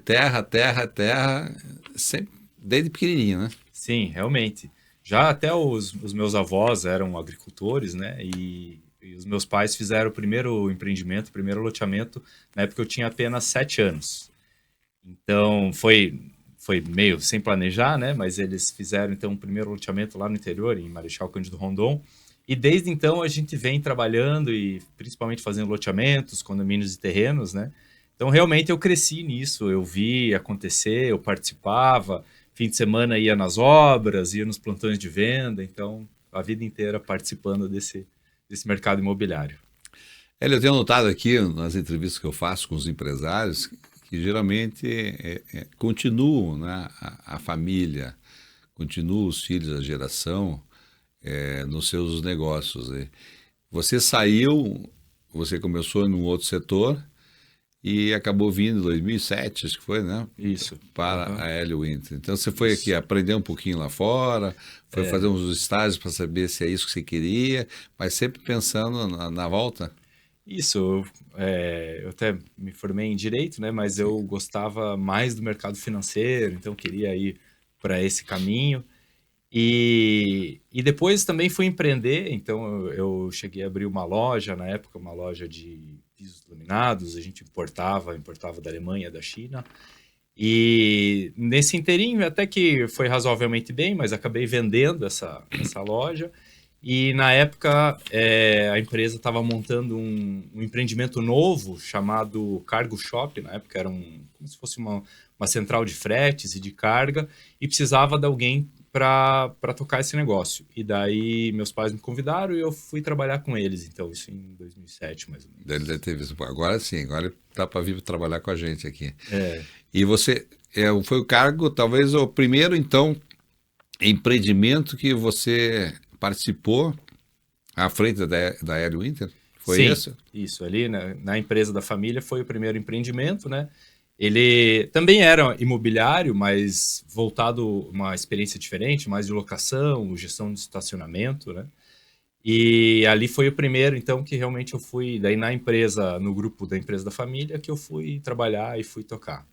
terra, terra, terra, sempre, desde pequenininho, né? Sim, realmente. Já até os meus avós eram agricultores, né? E os meus pais fizeram o primeiro empreendimento, o primeiro loteamento, na época eu tinha apenas 7 anos. Então, foi meio sem planejar, né? Mas eles fizeram, então, o primeiro loteamento lá no interior, em Marechal Cândido Rondon. E desde então a gente vem trabalhando e principalmente fazendo loteamentos, condomínios e terrenos, né? Então realmente eu cresci nisso, eu vi acontecer, eu participava, fim de semana ia nas obras, ia nos plantões de venda, então a vida inteira participando desse mercado imobiliário. Hélio, eu tenho notado aqui nas entrevistas que eu faço com os empresários que geralmente continuam, né, a família, continuam os filhos, a geração, nos seus negócios. Né? Você saiu, você começou num outro setor e acabou vindo em 2007, acho que foi, né? Isso. Para a Hélio Winter. Então você foi aqui aprender um pouquinho lá fora, foi fazer uns estágios para saber se é isso que você queria, mas sempre pensando na volta? Isso, eu até me formei em Direito, né? Mas eu gostava mais do mercado financeiro, então queria ir para esse caminho. E depois também fui empreender, então eu cheguei a abrir uma loja, na época, uma loja de pisos laminados, a gente importava da Alemanha, da China, e nesse inteirinho até que foi razoavelmente bem, mas acabei vendendo essa loja, e na época a empresa estava montando um empreendimento novo chamado Cargo Shop, na época era como se fosse uma central de fretes e de carga, e precisava de alguém para tocar esse negócio. E daí meus pais me convidaram e eu fui trabalhar com eles. Então, isso em 2007, mais ou menos. Ele deve ter visto. Agora sim, agora dá para vir trabalhar com a gente aqui. É. E você, foi o cargo, talvez o primeiro, então, empreendimento que você participou à frente da Hélio Winter? Foi Sim, isso? Isso. Ali na empresa da família foi o primeiro empreendimento, né? Ele também era imobiliário, mas voltado uma experiência diferente, mais de locação, gestão de estacionamento, né? E ali foi o primeiro, então, que realmente eu fui, daí na empresa, no grupo da empresa da família, que eu fui trabalhar e fui tocar,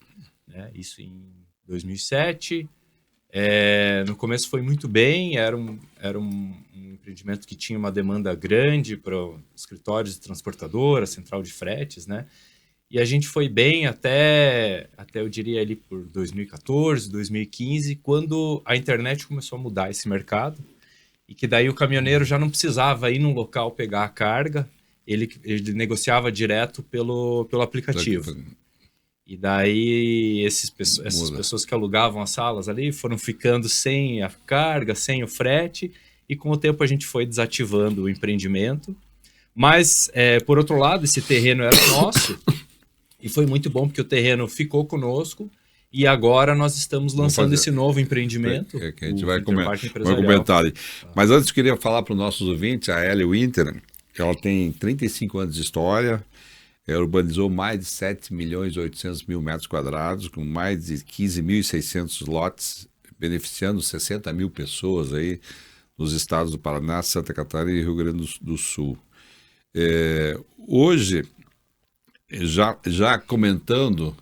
né? Isso em 2007. No começo foi muito bem, era um empreendimento que tinha uma demanda grande para escritórios de transportadora, central de fretes, né? E a gente foi bem até eu diria ali por 2014, 2015, quando a internet começou a mudar esse mercado e que daí o caminhoneiro já não precisava ir num local pegar a carga, ele negociava direto pelo aplicativo. E daí essas pessoas que alugavam as salas ali foram ficando sem a carga, sem o frete, e com o tempo a gente foi desativando o empreendimento. Mas, por outro lado, esse terreno era nosso, e foi muito bom porque o terreno ficou conosco E agora nós estamos lançando fazer. esse novo empreendimento. Que a gente vai Interparque comentar ali. Mas antes eu queria falar para os nossos ouvintes, a Ellie Winter, ela tem 35 anos de história, ela urbanizou mais de 7.800.000 metros quadrados, com mais de 15.600 lotes, beneficiando 60 mil pessoas aí nos estados do Paraná, Santa Catarina e Rio Grande do Sul. Hoje, já comentando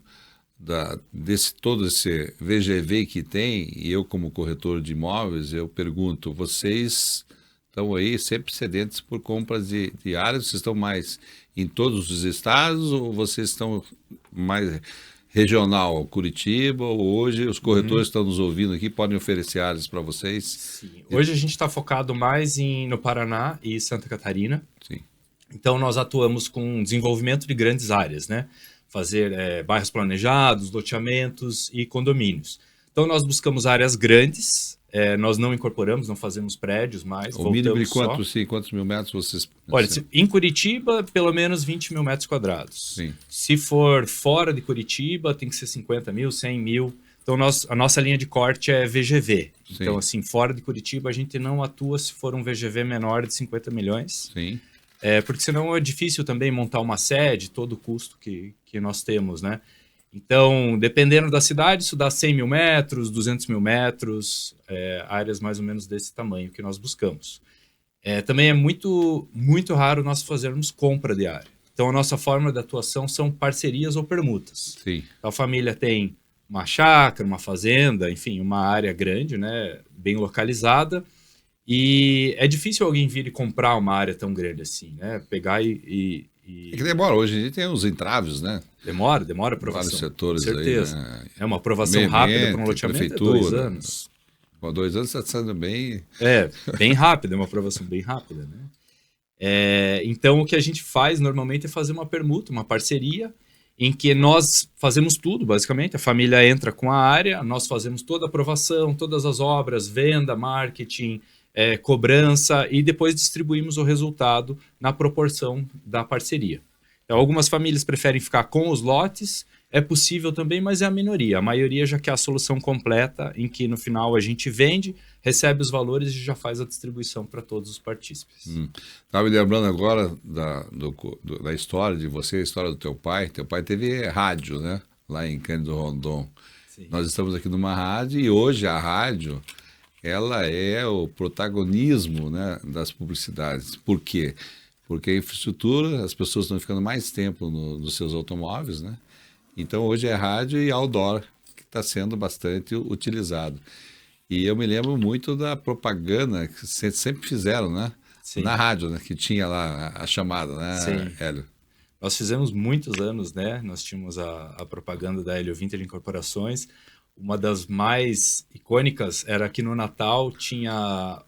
todo esse VGV que tem, e eu como corretor de imóveis, eu pergunto, vocês estão aí sempre sedentes por compras de áreas, vocês estão mais em todos os estados ou vocês estão mais regional, Curitiba, ou hoje os corretores estão nos ouvindo aqui, podem oferecer áreas para vocês? Sim. Hoje a gente está focado mais no Paraná e Santa Catarina. Sim. Então nós atuamos com desenvolvimento de grandes áreas, né? Fazer bairros planejados, loteamentos e condomínios. Então nós buscamos áreas grandes, nós não incorporamos, não fazemos prédios mais. O mínimo de quantos mil metros vocês... Olha, em Curitiba, pelo menos 20 mil metros quadrados. Sim. Se for fora de Curitiba, tem que ser 50 mil, 100 mil. Então a nossa linha de corte é VGV. Sim. Então assim, fora de Curitiba a gente não atua se for um VGV menor de 50 milhões. Sim. Porque senão é difícil também montar uma sede, todo o custo que nós temos, né? Então, dependendo da cidade, isso dá 100 mil metros, 200 mil metros, áreas mais ou menos desse tamanho que nós buscamos. Também é muito, muito raro nós fazermos compra de área. Então, a nossa forma de atuação são parcerias ou permutas. Sim. Então, a família tem uma chácara, uma fazenda, enfim, uma área grande, né, bem localizada, e é difícil alguém vir e comprar uma área tão grande assim, né? Pegar e... É que demora, hoje a gente tem os entraves, né? Demora a aprovação. Vários setores com certeza. aí, né? É uma aprovação rápida para um loteamento, prefeitura, 2 anos. Com 2 anos está sendo bem... Bem rápida, é uma aprovação bem rápida, né? Então o que a gente faz normalmente é fazer uma permuta, uma parceria, em que nós fazemos tudo, basicamente. A família entra com a área, nós fazemos toda a aprovação, todas as obras, venda, marketing, cobrança, e depois distribuímos o resultado na proporção da parceria. Então, algumas famílias preferem ficar com os lotes, é possível também, mas é a minoria. A maioria já quer a solução completa, em que no final a gente vende, recebe os valores e já faz a distribuição para todos os partícipes. Estava me lembrando agora da história de você, a história do teu pai. Teu pai teve rádio, né? Lá em Cândido Rondon. Sim. Nós estamos aqui numa rádio e hoje a rádio... ela é o protagonismo, né, das publicidades. Por quê? Porque a infraestrutura, as pessoas estão ficando mais tempo nos seus automóveis, né? Então hoje é rádio e outdoor que está sendo bastante utilizado. E eu me lembro muito da propaganda que vocês sempre fizeram, né? Sim. Na rádio, né? Que tinha lá a chamada, né, Sim. Hélio? Nós fizemos muitos anos, né? Nós tínhamos a propaganda da Hélio Winter Incorporações. Uma das mais icônicas era que no Natal tinha...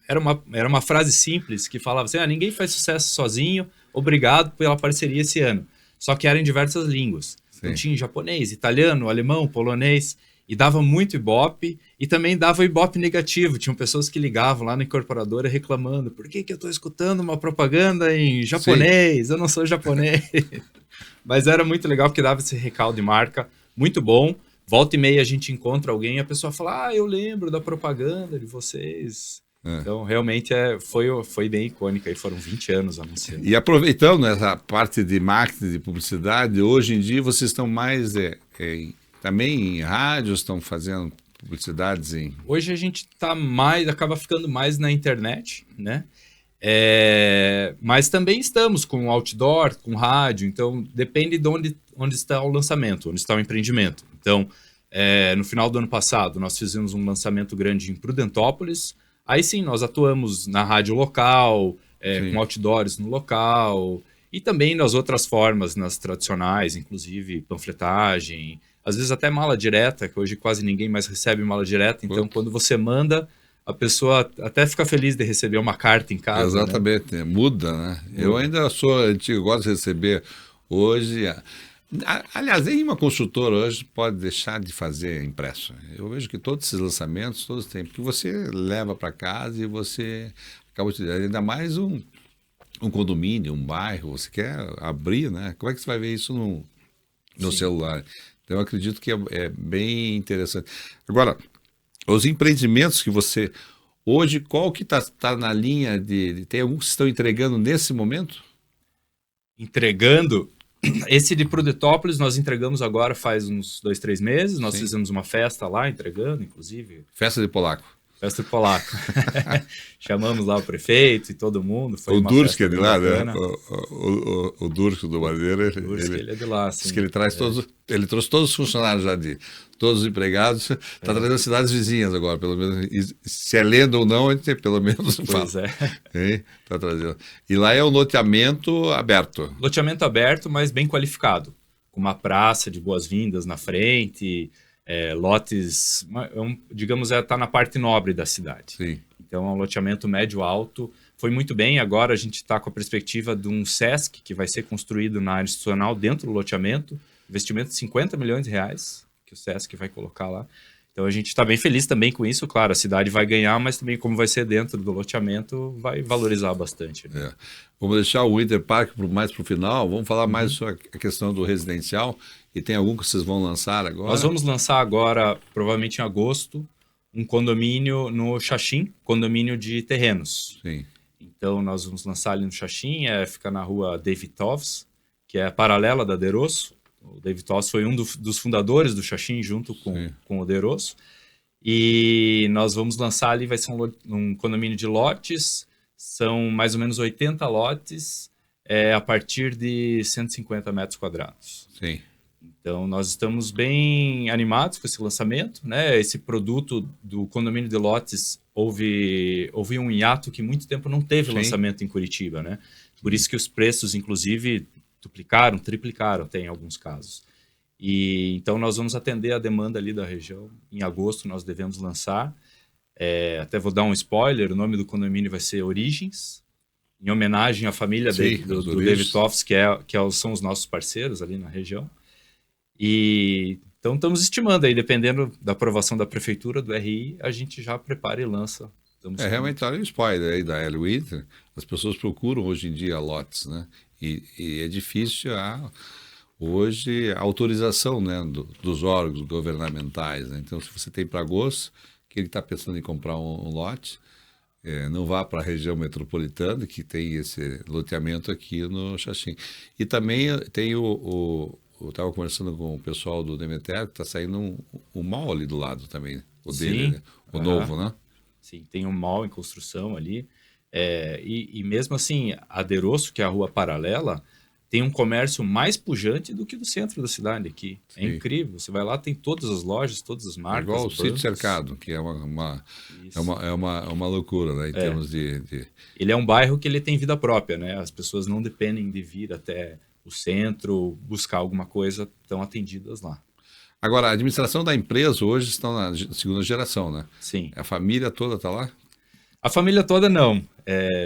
Era uma frase simples que falava assim, ninguém faz sucesso sozinho, obrigado pela parceria esse ano. Só que era em diversas línguas. Então, tinha japonês, italiano, alemão, polonês, e dava muito ibope, e também dava ibope negativo. Tinham pessoas que ligavam lá na incorporadora reclamando, por que eu estou escutando uma propaganda em japonês? Sim. Eu não sou japonês. Mas era muito legal porque dava esse recalque de marca, muito bom. Volta e meia a gente encontra alguém e a pessoa fala, eu lembro da propaganda de vocês. Então, realmente foi bem icônica, e foram 20 anos anunciando. E aproveitando essa parte de marketing, de publicidade, hoje em dia vocês estão mais também em rádios, estão fazendo publicidades em... Hoje a gente acaba ficando mais na internet, né? Mas também estamos com outdoor, com rádio, então depende de onde está o lançamento, onde está o empreendimento. Então, no final do ano passado, nós fizemos um lançamento grande em Prudentópolis. Aí sim, nós atuamos na rádio local, com outdoors no local, e também nas outras formas, nas tradicionais, inclusive panfletagem, às vezes até mala direta, que hoje quase ninguém mais recebe mala direta, então quando você manda, a pessoa até fica feliz de receber uma carta em casa. Exatamente, né? Muda, né? Eu ainda sou antigo, gosto de receber hoje... Aliás, nenhuma construtora hoje pode deixar de fazer impresso. Eu vejo que todos esses lançamentos, todos têm, porque você leva para casa e você acaba utilizando, ainda mais um condomínio, um bairro, você quer abrir, né? Como é que você vai ver isso no celular? Então, eu acredito que é bem interessante. Agora, os empreendimentos que você... Hoje, qual que tá na linha tem alguns que estão entregando nesse momento? Entregando, esse de Prudentópolis nós entregamos agora faz uns 2, 3 meses. Nós Sim. fizemos uma festa lá entregando, inclusive. Festa de polaco. Festa do polaco. Chamamos lá o prefeito e todo mundo. Foi O uma Durski é festa de bem lá, bacana. né? O Durski do Madeira, Ele é de lá, diz sim. que ele traz todos, ele trouxe todos os funcionários já todos os empregados, está trazendo cidades vizinhas agora, pelo menos. E se é lenda ou não, a gente pelo menos fala. Pois é. Tá trazendo. E lá é um loteamento aberto. Loteamento aberto, mas bem qualificado. Com uma praça de boas-vindas na frente, lotes, digamos, está na parte nobre da cidade. Sim. Então é um loteamento médio-alto. Foi muito bem, agora a gente está com a perspectiva de um SESC que vai ser construído na área institucional dentro do loteamento, investimento de 50 milhões de reais que o SESC vai colocar lá. Então a gente está bem feliz também com isso, claro, a cidade vai ganhar, mas também como vai ser dentro do loteamento, vai valorizar bastante. Né? Vamos deixar o Winter Park mais para o final, vamos falar mais sobre a questão do residencial, e tem algum que vocês vão lançar agora? Nós vamos lançar agora, provavelmente em agosto, um condomínio no Xaxim, condomínio de terrenos. Sim. Então nós vamos lançar ali no Xaxim, fica na rua David Toffs, que é paralela da Derosso. O David Toffs foi um dos fundadores do Xaxim, junto com o Derosso. E nós vamos lançar ali, vai ser um condomínio de lotes, são mais ou menos 80 lotes, a partir de 150 metros quadrados. Sim. Então, nós estamos bem animados com esse lançamento, né? Esse produto do condomínio de lotes, houve um hiato que muito tempo não teve lançamento em Curitiba, né? Por isso que os preços, inclusive, duplicaram, triplicaram, tem em alguns casos. E então nós vamos atender a demanda ali da região. Em agosto nós devemos lançar. Até vou dar um spoiler, o nome do condomínio vai ser Origens, em homenagem à família do David Toffs, são os nossos parceiros ali na região. E então estamos estimando aí, dependendo da aprovação da prefeitura, do RI, a gente já prepara e lança. Realmente, olha o spoiler aí da L. Winter, as pessoas procuram hoje em dia lotes, né? E é difícil hoje a autorização, né, dos órgãos governamentais, né? Então, se você tem para agosto, que ele está pensando em comprar um lote, não vá para a região metropolitana, que tem esse loteamento aqui no Xaxim. E também tem eu estava conversando com o pessoal do Demeter, que está saindo um mall ali do lado também, dele, né? O novo, né? Sim, tem um mall em construção ali. E mesmo assim, a Derosso, que é a rua paralela, tem um comércio mais pujante do que do centro da cidade aqui. Sim. É incrível. Você vai lá, tem todas as lojas, todas as marcas. Igual o Sítio Cercado, que é uma loucura, né, em termos de... Ele é um bairro que ele tem vida própria, né? As pessoas não dependem de vir até o centro, buscar alguma coisa, estão atendidas lá. Agora, a administração da empresa hoje estão na segunda geração, né? Sim. A família toda está lá? A família toda não.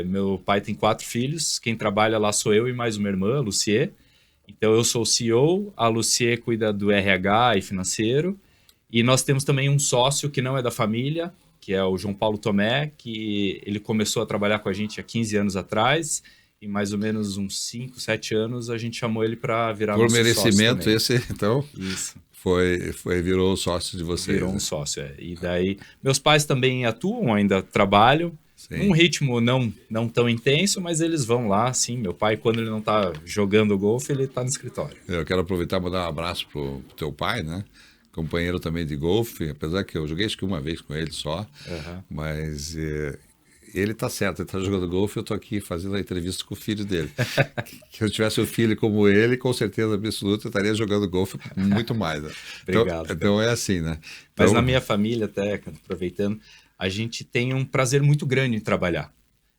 Meu pai tem 4 filhos, quem trabalha lá sou eu e mais uma irmã, a Lucie. Então eu sou o CEO, a Lucie cuida do RH e financeiro. E nós temos também um sócio que não é da família, que é o João Paulo Tomé, que ele começou a trabalhar com a gente há 15 anos atrás. E mais ou menos uns 5, 7 anos a gente chamou ele para virar nosso sócio. Por merecimento esse, então? Isso. Virou sócio de vocês. Virou um sócio, E daí, meus pais também atuam, ainda trabalham. Sim. Num ritmo não tão intenso, mas eles vão lá, sim. Meu pai, quando ele não está jogando golfe, ele está no escritório. Eu quero aproveitar e mandar um abraço pro teu pai, né? Companheiro também de golfe, apesar que eu joguei acho que uma vez com ele só, mas ele tá certo, ele tá jogando golfe, eu tô aqui fazendo a entrevista com o filho dele. Se eu tivesse um filho como ele, com certeza absoluta, eu estaria jogando golfe muito mais. Né? Obrigado. Então é assim, né? Mas na minha família, até aproveitando, a gente tem um prazer muito grande em trabalhar.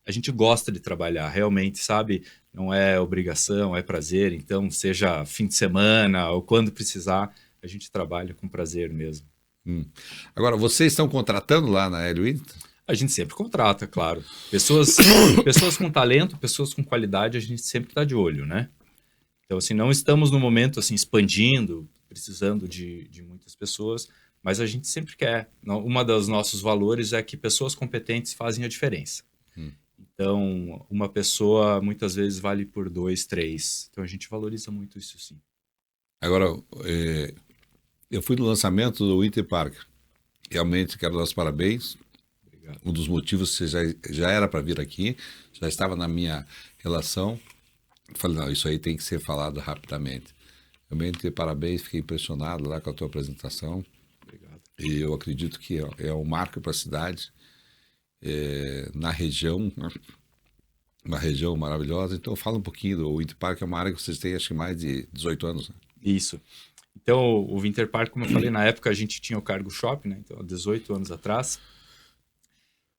A gente gosta de trabalhar, realmente, sabe? Não é obrigação, é prazer. Então, seja fim de semana ou quando precisar, a gente trabalha com prazer mesmo. Agora, vocês estão contratando lá na L. Winter? A gente sempre contrata, claro. Pessoas com talento, pessoas com qualidade, a gente sempre está de olho, né? Então, assim, não estamos no momento assim expandindo, precisando de muitas pessoas, mas a gente sempre quer. Uma dos nossos valores é que pessoas competentes fazem a diferença. Então, uma pessoa muitas vezes vale por 2, 3. Então, a gente valoriza muito isso, sim. Agora, Eu fui no lançamento do Winter Park. Realmente quero dar os parabéns. Obrigado. Um dos motivos que já era para vir aqui, já estava na minha relação. Falei, não, isso aí tem que ser falado rapidamente. Realmente, parabéns, fiquei impressionado lá com a tua apresentação. Obrigado. E eu acredito que é um marco para a cidade, na região, né? Uma região maravilhosa. Então, fala um pouquinho do Winter Park, é uma área que vocês têm, acho que mais de 18 anos. Né? Isso. Então, o Winter Park, como eu falei, na época a gente tinha o Cargo Shopping, né? Então, há 18 anos atrás.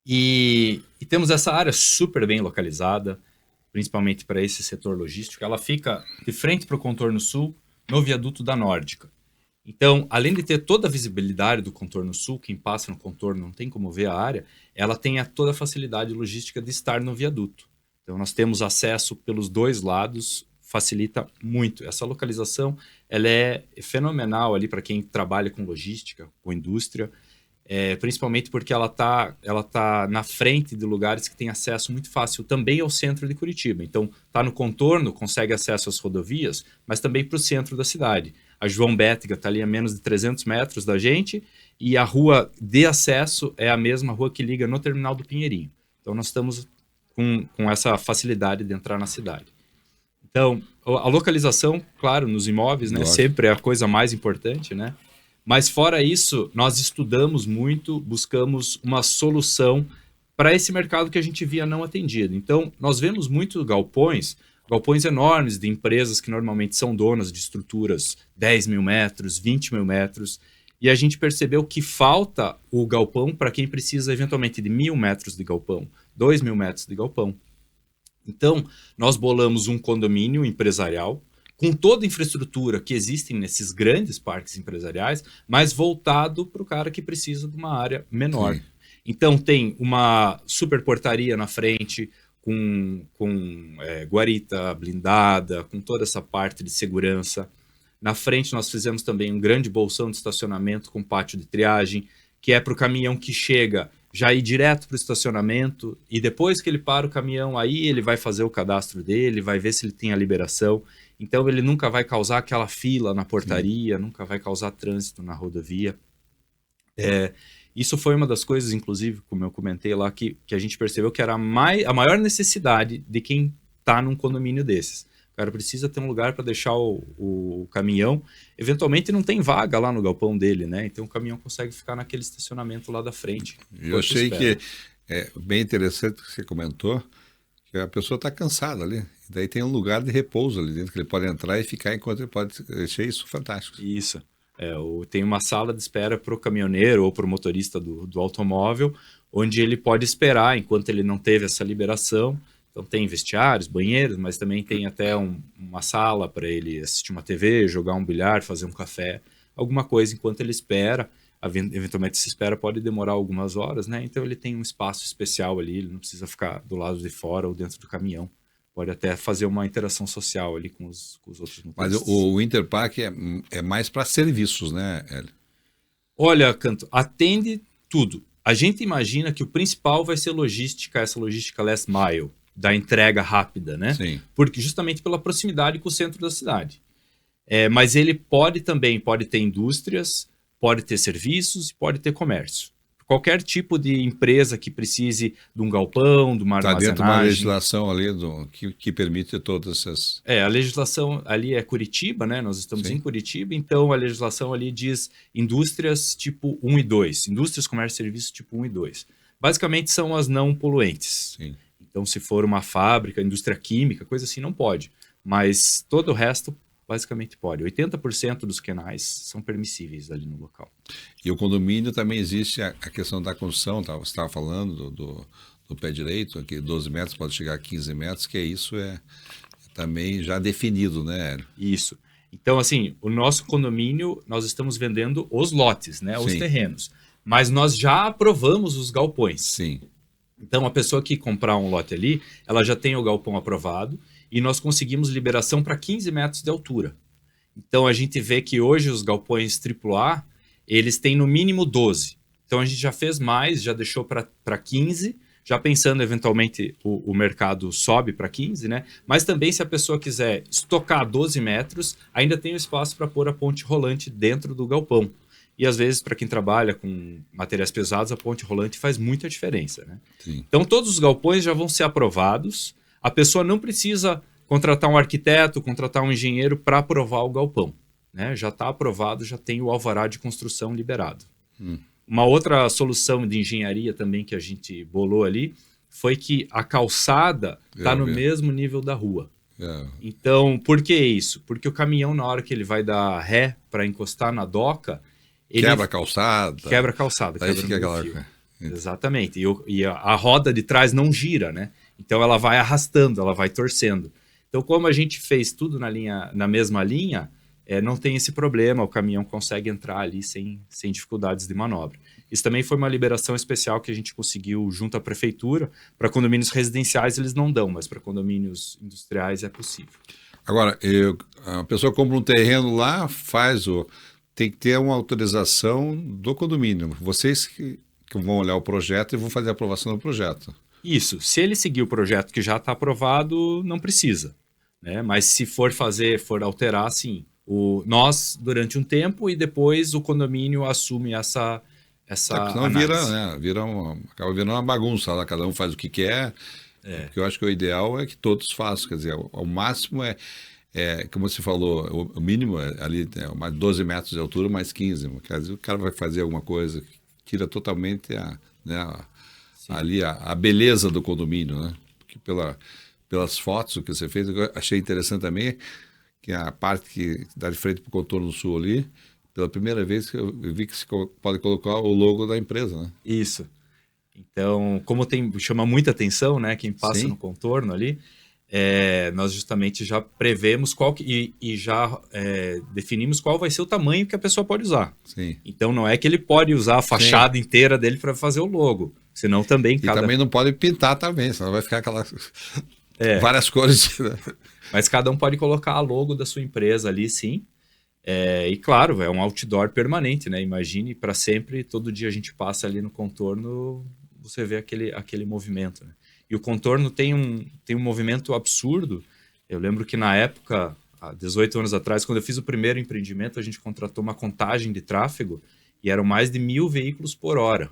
E temos essa área super bem localizada, principalmente para esse setor logístico. Ela fica de frente para o contorno sul, no viaduto da Nórdica. Então, além de ter toda a visibilidade do contorno sul, quem passa no contorno não tem como ver a área, ela tem toda a facilidade logística de estar no viaduto. Então, nós temos acesso pelos dois lados, facilita muito. Essa localização ela é fenomenal ali para quem trabalha com logística, com indústria, principalmente porque ela tá na frente de lugares que têm acesso muito fácil também ao centro de Curitiba. Então, está no contorno, consegue acesso às rodovias, mas também para o centro da cidade. A João Bétega está ali a menos de 300 metros da gente e a rua de acesso é a mesma rua que liga no terminal do Pinheirinho. Então, nós estamos com essa facilidade de entrar na cidade. Então, a localização, claro, nos imóveis, né, sempre é a coisa mais importante, né? Mas fora isso, nós estudamos muito, buscamos uma solução para esse mercado que a gente via não atendido. Então, nós vemos muito galpões enormes de empresas que normalmente são donas de estruturas 10 mil metros, 20 mil metros, e a gente percebeu que falta o galpão para quem precisa eventualmente de 1.000 metros de galpão, 2.000 metros de galpão. Então, nós bolamos um condomínio empresarial com toda a infraestrutura que existe nesses grandes parques empresariais, mas voltado para o cara que precisa de uma área menor. Sim. Então, tem uma super portaria na frente, com guarita blindada, com toda essa parte de segurança. Na frente, nós fizemos também um grande bolsão de estacionamento com pátio de triagem, que é para o caminhão que chega já ir direto para o estacionamento, e depois que ele para o caminhão, aí ele vai fazer o cadastro dele, vai ver se ele tem a liberação. Então, ele nunca vai causar aquela fila na portaria, Sim. nunca vai causar trânsito na rodovia. Isso foi uma das coisas, inclusive, como eu comentei lá, que a gente percebeu que era a maior necessidade de quem está num condomínio desses. O cara precisa ter um lugar para deixar o caminhão. Eventualmente não tem vaga lá no galpão dele, né? Então o caminhão consegue ficar naquele estacionamento lá da frente. Eu achei que é bem interessante o que você comentou, que a pessoa está cansada ali. E daí tem um lugar de repouso ali dentro, que ele pode entrar e ficar enquanto ele pode. Eu achei isso fantástico. Isso. Tem uma sala de espera para o caminhoneiro ou para o motorista do automóvel, onde ele pode esperar enquanto ele não teve essa liberação. Então tem vestiários, banheiros, mas também tem até uma sala para ele assistir uma TV, jogar um bilhar, fazer um café, alguma coisa enquanto ele espera. Eventualmente essa espera pode demorar algumas horas, né? Então ele tem um espaço especial ali, ele não precisa ficar do lado de fora ou dentro do caminhão. Pode até fazer uma interação social ali com os outros motoristas. Mas o Winter Park é mais para serviços, né, Hélio? Olha, Canto, atende tudo. A gente imagina que o principal vai ser essa logística last mile, da entrega rápida, né? Sim. Porque justamente pela proximidade com o centro da cidade. Mas ele pode ter indústrias, pode ter serviços e pode ter comércio. Qualquer tipo de empresa que precise de um galpão, de uma armazenagem. Está dentro de uma legislação ali que permite todas essas... A legislação ali é Curitiba, né? Nós estamos Sim. em Curitiba, então a legislação ali diz indústrias tipo 1 e 2. Indústrias, comércio e serviços tipo 1 e 2. Basicamente são as não poluentes. Sim. Então, se for uma fábrica, indústria química, coisa assim, não pode. Mas todo o resto, basicamente, pode. 80% dos quenais são permissíveis ali no local. E o condomínio também existe a questão da construção, você estava falando do pé direito, que 12 metros pode chegar a 15 metros, que isso é também já definido, né? Isso. Então, assim, o nosso condomínio, nós estamos vendendo os lotes, né? Os terrenos. Mas nós já aprovamos os galpões. Sim. Então, a pessoa que comprar um lote ali, ela já tem o galpão aprovado e nós conseguimos liberação para 15 metros de altura. Então, a gente vê que hoje os galpões AAA, eles têm no mínimo 12. Então, a gente já fez mais, já deixou para 15, Já pensando, eventualmente, o mercado sobe para 15, né? Mas também, se a pessoa quiser estocar 12 metros, ainda tem o espaço para pôr a ponte rolante dentro do galpão. E, às vezes, para quem trabalha com materiais pesados, a ponte rolante faz muita diferença, né? Sim. Então, todos os galpões já vão ser aprovados. A pessoa não precisa contratar um arquiteto, contratar um engenheiro para aprovar o galpão, né? Já está aprovado, já tem o alvará de construção liberado. Uma outra solução de engenharia também que a gente bolou ali foi que a calçada está no mesmo nível da rua. Então, por que isso? Porque o caminhão, na hora que ele vai dar ré para encostar na doca, ele Quebra a calçada. Quebra a calçada. Aí Quebra fica aquela... fio. Exatamente. E a roda de trás não gira, né? Então ela vai arrastando, ela vai torcendo. Então, como a gente fez tudo na mesma linha, não tem esse problema, o caminhão consegue entrar ali sem dificuldades de manobra. Isso também foi uma liberação especial que a gente conseguiu junto à prefeitura. Para condomínios residenciais eles não dão, mas para condomínios industriais é possível. Agora, a pessoa compra um terreno lá, tem que ter uma autorização do condomínio. Vocês que vão olhar o projeto e vão fazer a aprovação do projeto. Isso. Se ele seguir o projeto que já está aprovado, não precisa, né? Mas se for alterar, sim. Nós, durante um tempo, e depois o condomínio assume essa Senão acaba virando uma bagunça lá, cada um faz o que quer. Porque eu acho que o ideal é que todos façam, quer dizer, ao máximo como você falou, o mínimo ali mais 12 metros de altura, mais 15. Quer dizer, o cara vai fazer alguma coisa que tira totalmente a beleza do condomínio, né? Porque pelas fotos que você fez, eu achei interessante também que a parte que dá de frente para o contorno sul ali, pela primeira vez que eu vi que se pode colocar o logo da empresa, né? Isso. Então, como chama muita atenção, né? Quem passa no contorno ali, nós justamente já prevemos e já definimos qual vai ser o tamanho que a pessoa pode usar. Sim. Então, não é que ele pode usar a fachada inteira dele para fazer o logo. Senão também também não pode pintar também, senão vai ficar aquelas várias cores. Né? Mas cada um pode colocar a logo da sua empresa ali, sim. E claro, é um outdoor permanente, né? Imagine para sempre, todo dia a gente passa ali no contorno, você vê aquele movimento, né? E o contorno tem um movimento absurdo. Eu lembro que na época, há 18 anos atrás, quando eu fiz o primeiro empreendimento, a gente contratou uma contagem de tráfego e eram mais de 1.000 veículos por hora.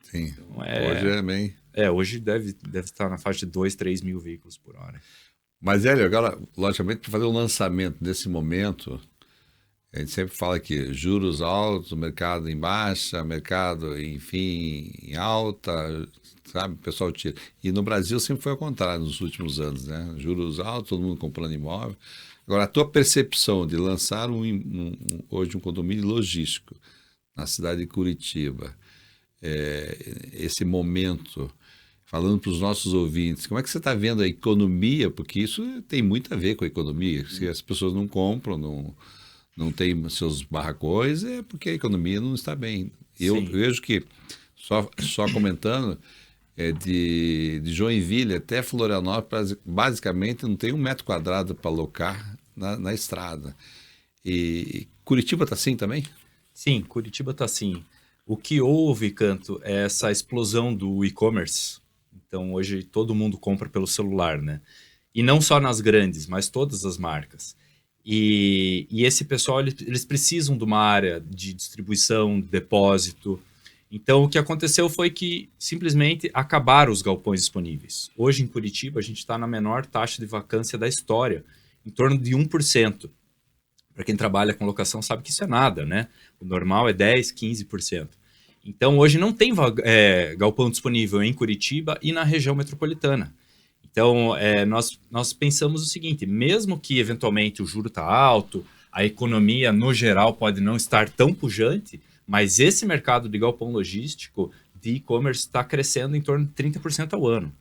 Sim, então, hoje é bem... hoje deve estar na faixa de 2, 3 mil veículos por hora. Mas, Hélio, agora, logicamente, para fazer um lançamento nesse momento, a gente sempre fala que juros altos, mercado em baixa, mercado, enfim, em alta, sabe? O pessoal tira. E no Brasil sempre foi ao contrário nos últimos anos, né? Juros altos, todo mundo comprando imóvel. Agora, a tua percepção de lançar hoje um condomínio logístico na cidade de Curitiba, esse momento, falando para os nossos ouvintes, como é que você está vendo a economia? Porque isso tem muito a ver com a economia. Se as pessoas não compram, não tem seus barracões, é porque a economia não está bem. Eu vejo que, só comentando, de Joinville até Florianópolis, basicamente não tem 1 metro quadrado para alocar na estrada. E Curitiba está assim também? Sim, Curitiba está assim. O que houve, Canto, é essa explosão do e-commerce. Então, hoje todo mundo compra pelo celular, né? E não só nas grandes, mas todas as marcas. E esse pessoal, eles precisam de uma área de distribuição, depósito. Então, o que aconteceu foi que simplesmente acabaram os galpões disponíveis. Hoje, em Curitiba, a gente está na menor taxa de vacância da história, em torno de 1%. Para quem trabalha com locação sabe que isso é nada, né? O normal é 10%, 15%. Então, hoje não tem galpão disponível em Curitiba e na região metropolitana. Então, nós pensamos o seguinte, mesmo que eventualmente o juro está alto, a economia no geral pode não estar tão pujante, mas esse mercado de galpão logístico, de e-commerce, está crescendo em torno de 30% ao ano.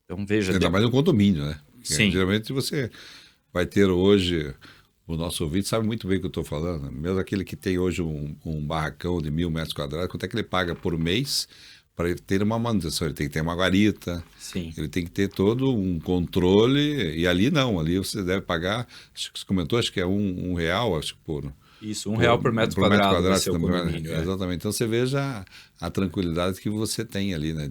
Então, veja... Ainda mais no condomínio, né? Porque sim. Geralmente você vai ter hoje... O nosso ouvinte sabe muito bem o que eu estou falando. Mesmo aquele que tem hoje um barracão de 1.000 metros quadrados, quanto é que ele paga por mês para ele ter uma manutenção? Ele tem que ter uma guarita, sim. Ele tem que ter todo um controle. E ali não, ali você deve pagar, acho que você comentou, acho que é um real, acho que por... Isso, R$1 por metro quadrado vai ser o condomínio. Exatamente. Então você veja a tranquilidade que você tem ali, né?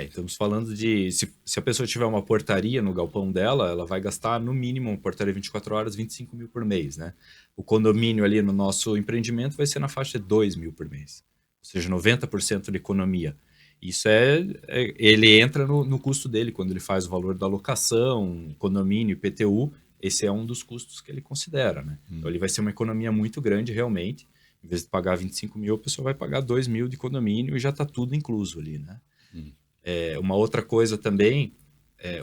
Estamos falando de... Se a pessoa tiver uma portaria no galpão dela, ela vai gastar, no mínimo, uma portaria 24 horas, 25 mil por mês, né? O condomínio ali no nosso empreendimento vai ser na faixa de 2 mil por mês. Ou seja, 90% de economia. Isso ele entra no custo dele, quando ele faz o valor da locação, condomínio, IPTU, esse é um dos custos que ele considera, né? Então, ele vai ser uma economia muito grande, realmente. Em vez de pagar 25 mil, a pessoa vai pagar 2 mil de condomínio e já está tudo incluso ali, né? Uma outra coisa também,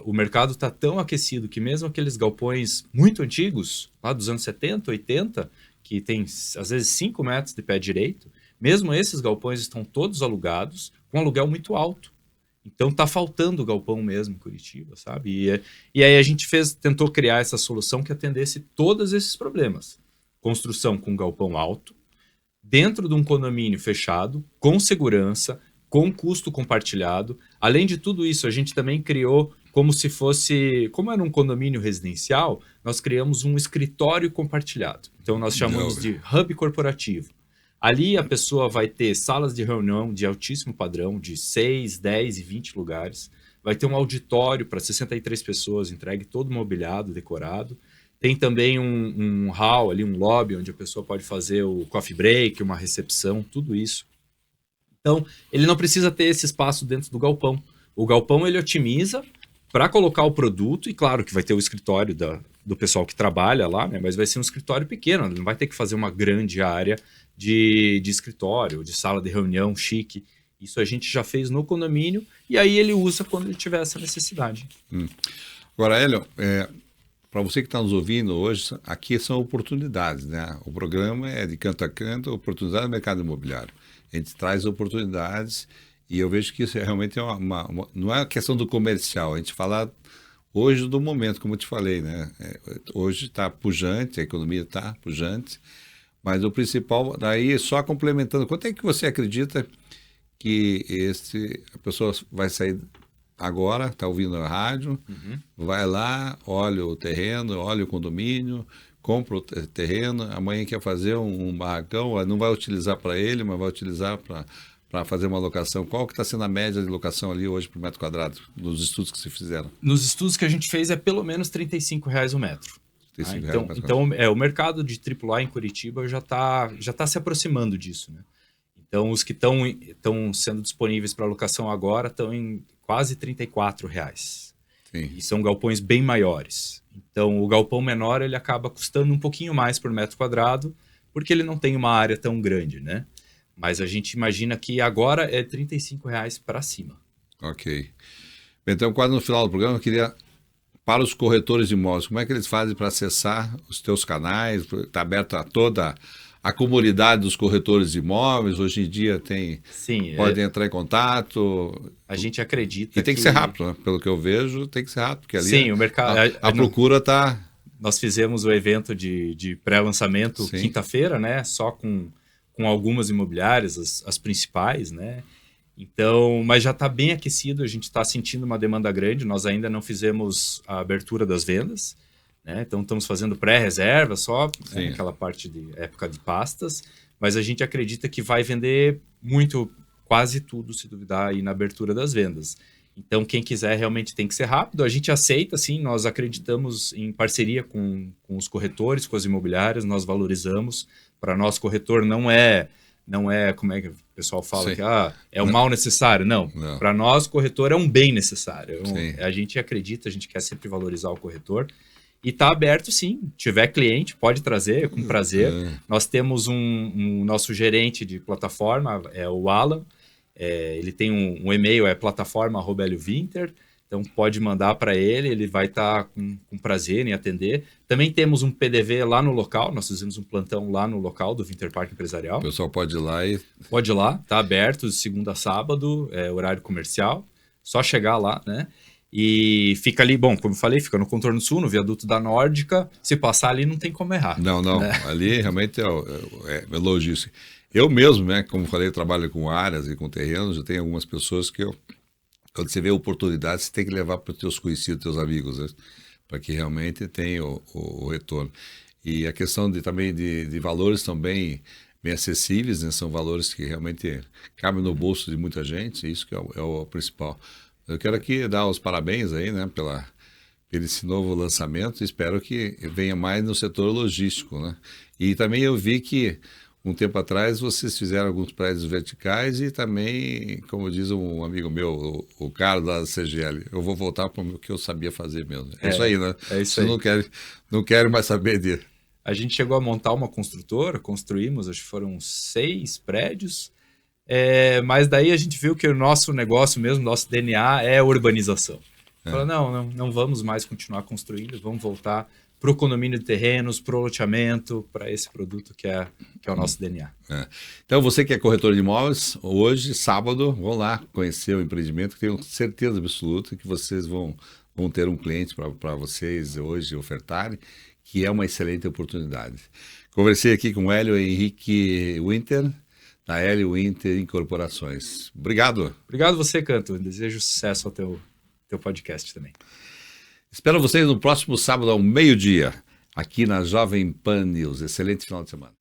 o mercado está tão aquecido que mesmo aqueles galpões muito antigos, lá dos anos 70, 80, que tem às vezes 5 metros de pé direito, mesmo esses galpões estão todos alugados, com aluguel muito alto. Então está faltando galpão mesmo em Curitiba, sabe? E aí a gente tentou criar essa solução que atendesse todos esses problemas. Construção com galpão alto, dentro de um condomínio fechado, com segurança, com custo compartilhado. Além de tudo isso, a gente também criou como era um condomínio residencial, nós criamos um escritório compartilhado. Então nós chamamos de hub corporativo. Ali a pessoa vai ter salas de reunião de altíssimo padrão, de 6, 10 e 20 lugares. Vai ter um auditório para 63 pessoas, entregue todo mobiliado, decorado. Tem também um hall ali, um lobby, onde a pessoa pode fazer o coffee break, uma recepção, tudo isso. Então, ele não precisa ter esse espaço dentro do galpão. O galpão, ele otimiza para colocar o produto, e claro que vai ter o escritório do pessoal que trabalha lá, né? Mas vai ser um escritório pequeno, não vai ter que fazer uma grande área de escritório, de sala de reunião chique. Isso a gente já fez no condomínio, e aí ele usa quando ele tiver essa necessidade. Agora, Hélio, para você que está nos ouvindo hoje, aqui são oportunidades, né? O programa é de canto a canto, oportunidade no mercado imobiliário. A gente traz oportunidades e eu vejo que isso realmente é não é questão do comercial, a gente fala hoje do momento, como eu te falei, né? Hoje está pujante, a economia está pujante, mas o principal, daí só complementando, quanto é que você acredita que a pessoa vai sair agora, está ouvindo a rádio, vai lá, olha o terreno, olha o condomínio, compra o terreno, amanhã quer fazer um barracão, não vai utilizar para ele, mas vai utilizar para fazer uma locação. Qual que está sendo a média de locação ali hoje por metro quadrado, nos estudos que se fizeram? Nos estudos que a gente fez é pelo menos R$35 o metro. Então o mercado de AAA em Curitiba já tá se aproximando disso, né? Então os que estão sendo disponíveis para locação agora estão em quase R$34. Sim. E são galpões bem maiores. Então, o galpão menor ele acaba custando um pouquinho mais por metro quadrado, porque ele não tem uma área tão grande, né? Mas a gente imagina que agora é R$35 para cima. Ok. Então, quase no final do programa, eu queria, para os corretores de imóveis, como é que eles fazem para acessar os teus canais? Está aberto a toda a comunidade dos corretores de imóveis, hoje em dia podem entrar em contato. A gente acredita e tem que ser rápido, né? Pelo que eu vejo, tem que ser rápido, porque ali sim, o mercado, a procura está... Nós fizemos o evento de pré-lançamento quinta-feira, né? Só com algumas imobiliárias, as principais, né? Então, mas já está bem aquecido, a gente está sentindo uma demanda grande, nós ainda não fizemos a abertura das vendas, né? Então estamos fazendo pré-reserva só, né? Aquela parte de época de pastas, mas a gente acredita que vai vender muito, quase tudo, se duvidar, aí na abertura das vendas. Então quem quiser realmente tem que ser rápido, a gente aceita, sim, nós acreditamos em parceria com os corretores, com as imobiliárias, nós valorizamos. Para nós, corretor não é, como é que o pessoal fala, que é um mal necessário. Não. Para nós, corretor é um bem necessário. A gente acredita, a gente quer sempre valorizar o corretor. E está aberto, sim. Tiver cliente, pode trazer, com prazer. Nós temos um nosso gerente de plataforma, é o Alan. Ele tem um e-mail, é plataforma@heliovinter. Então, pode mandar para ele, ele vai estar com prazer em atender. Também temos um PDV lá no local, nós fizemos um plantão lá no local do Vinter Parque Empresarial. O pessoal pode ir lá e... Pode ir lá, está aberto de segunda a sábado, horário comercial. Só chegar lá, né? E fica ali, bom, como eu falei, fica no contorno sul, no viaduto da Nórdica. Se passar ali, não tem como errar. Não, né? Ali realmente é logística. Eu mesmo, né, como falei, trabalho com áreas e com terrenos, eu tenho algumas pessoas que quando você vê oportunidade, você tem que levar para os teus conhecidos, teus amigos, né, para que realmente tenha o retorno. E a questão também de valores também bem acessíveis, né? São valores que realmente cabem no bolso de muita gente, isso que é o principal. Eu quero aqui dar os parabéns aí, né, por esse novo lançamento, espero que venha mais no setor logístico, né? E também eu vi que um tempo atrás vocês fizeram alguns prédios verticais e também, como diz um amigo meu, o Carlos da CGL, eu vou voltar para o que eu sabia fazer mesmo. É isso aí, né? É isso aí. Não quero mais saber de... A gente chegou a montar uma construtora, construímos, acho que foram 6 prédios, mas daí a gente viu que o nosso negócio mesmo, nosso DNA é urbanização. Falou, não vamos mais continuar construindo, vamos voltar para o condomínio de terrenos, para o loteamento, para esse produto que é o nosso DNA. Então, você que é corretor de imóveis, hoje, sábado, vão lá conhecer o empreendimento, que tenho certeza absoluta que vocês vão ter um cliente para vocês hoje ofertarem, que é uma excelente oportunidade. Conversei aqui com o Hélio Henrique Winter, da Hélio Winter Incorporações. Obrigado. Obrigado você, Canto. Desejo sucesso ao teu podcast também. Espero vocês no próximo sábado ao meio-dia, aqui na Jovem Pan News. Excelente final de semana.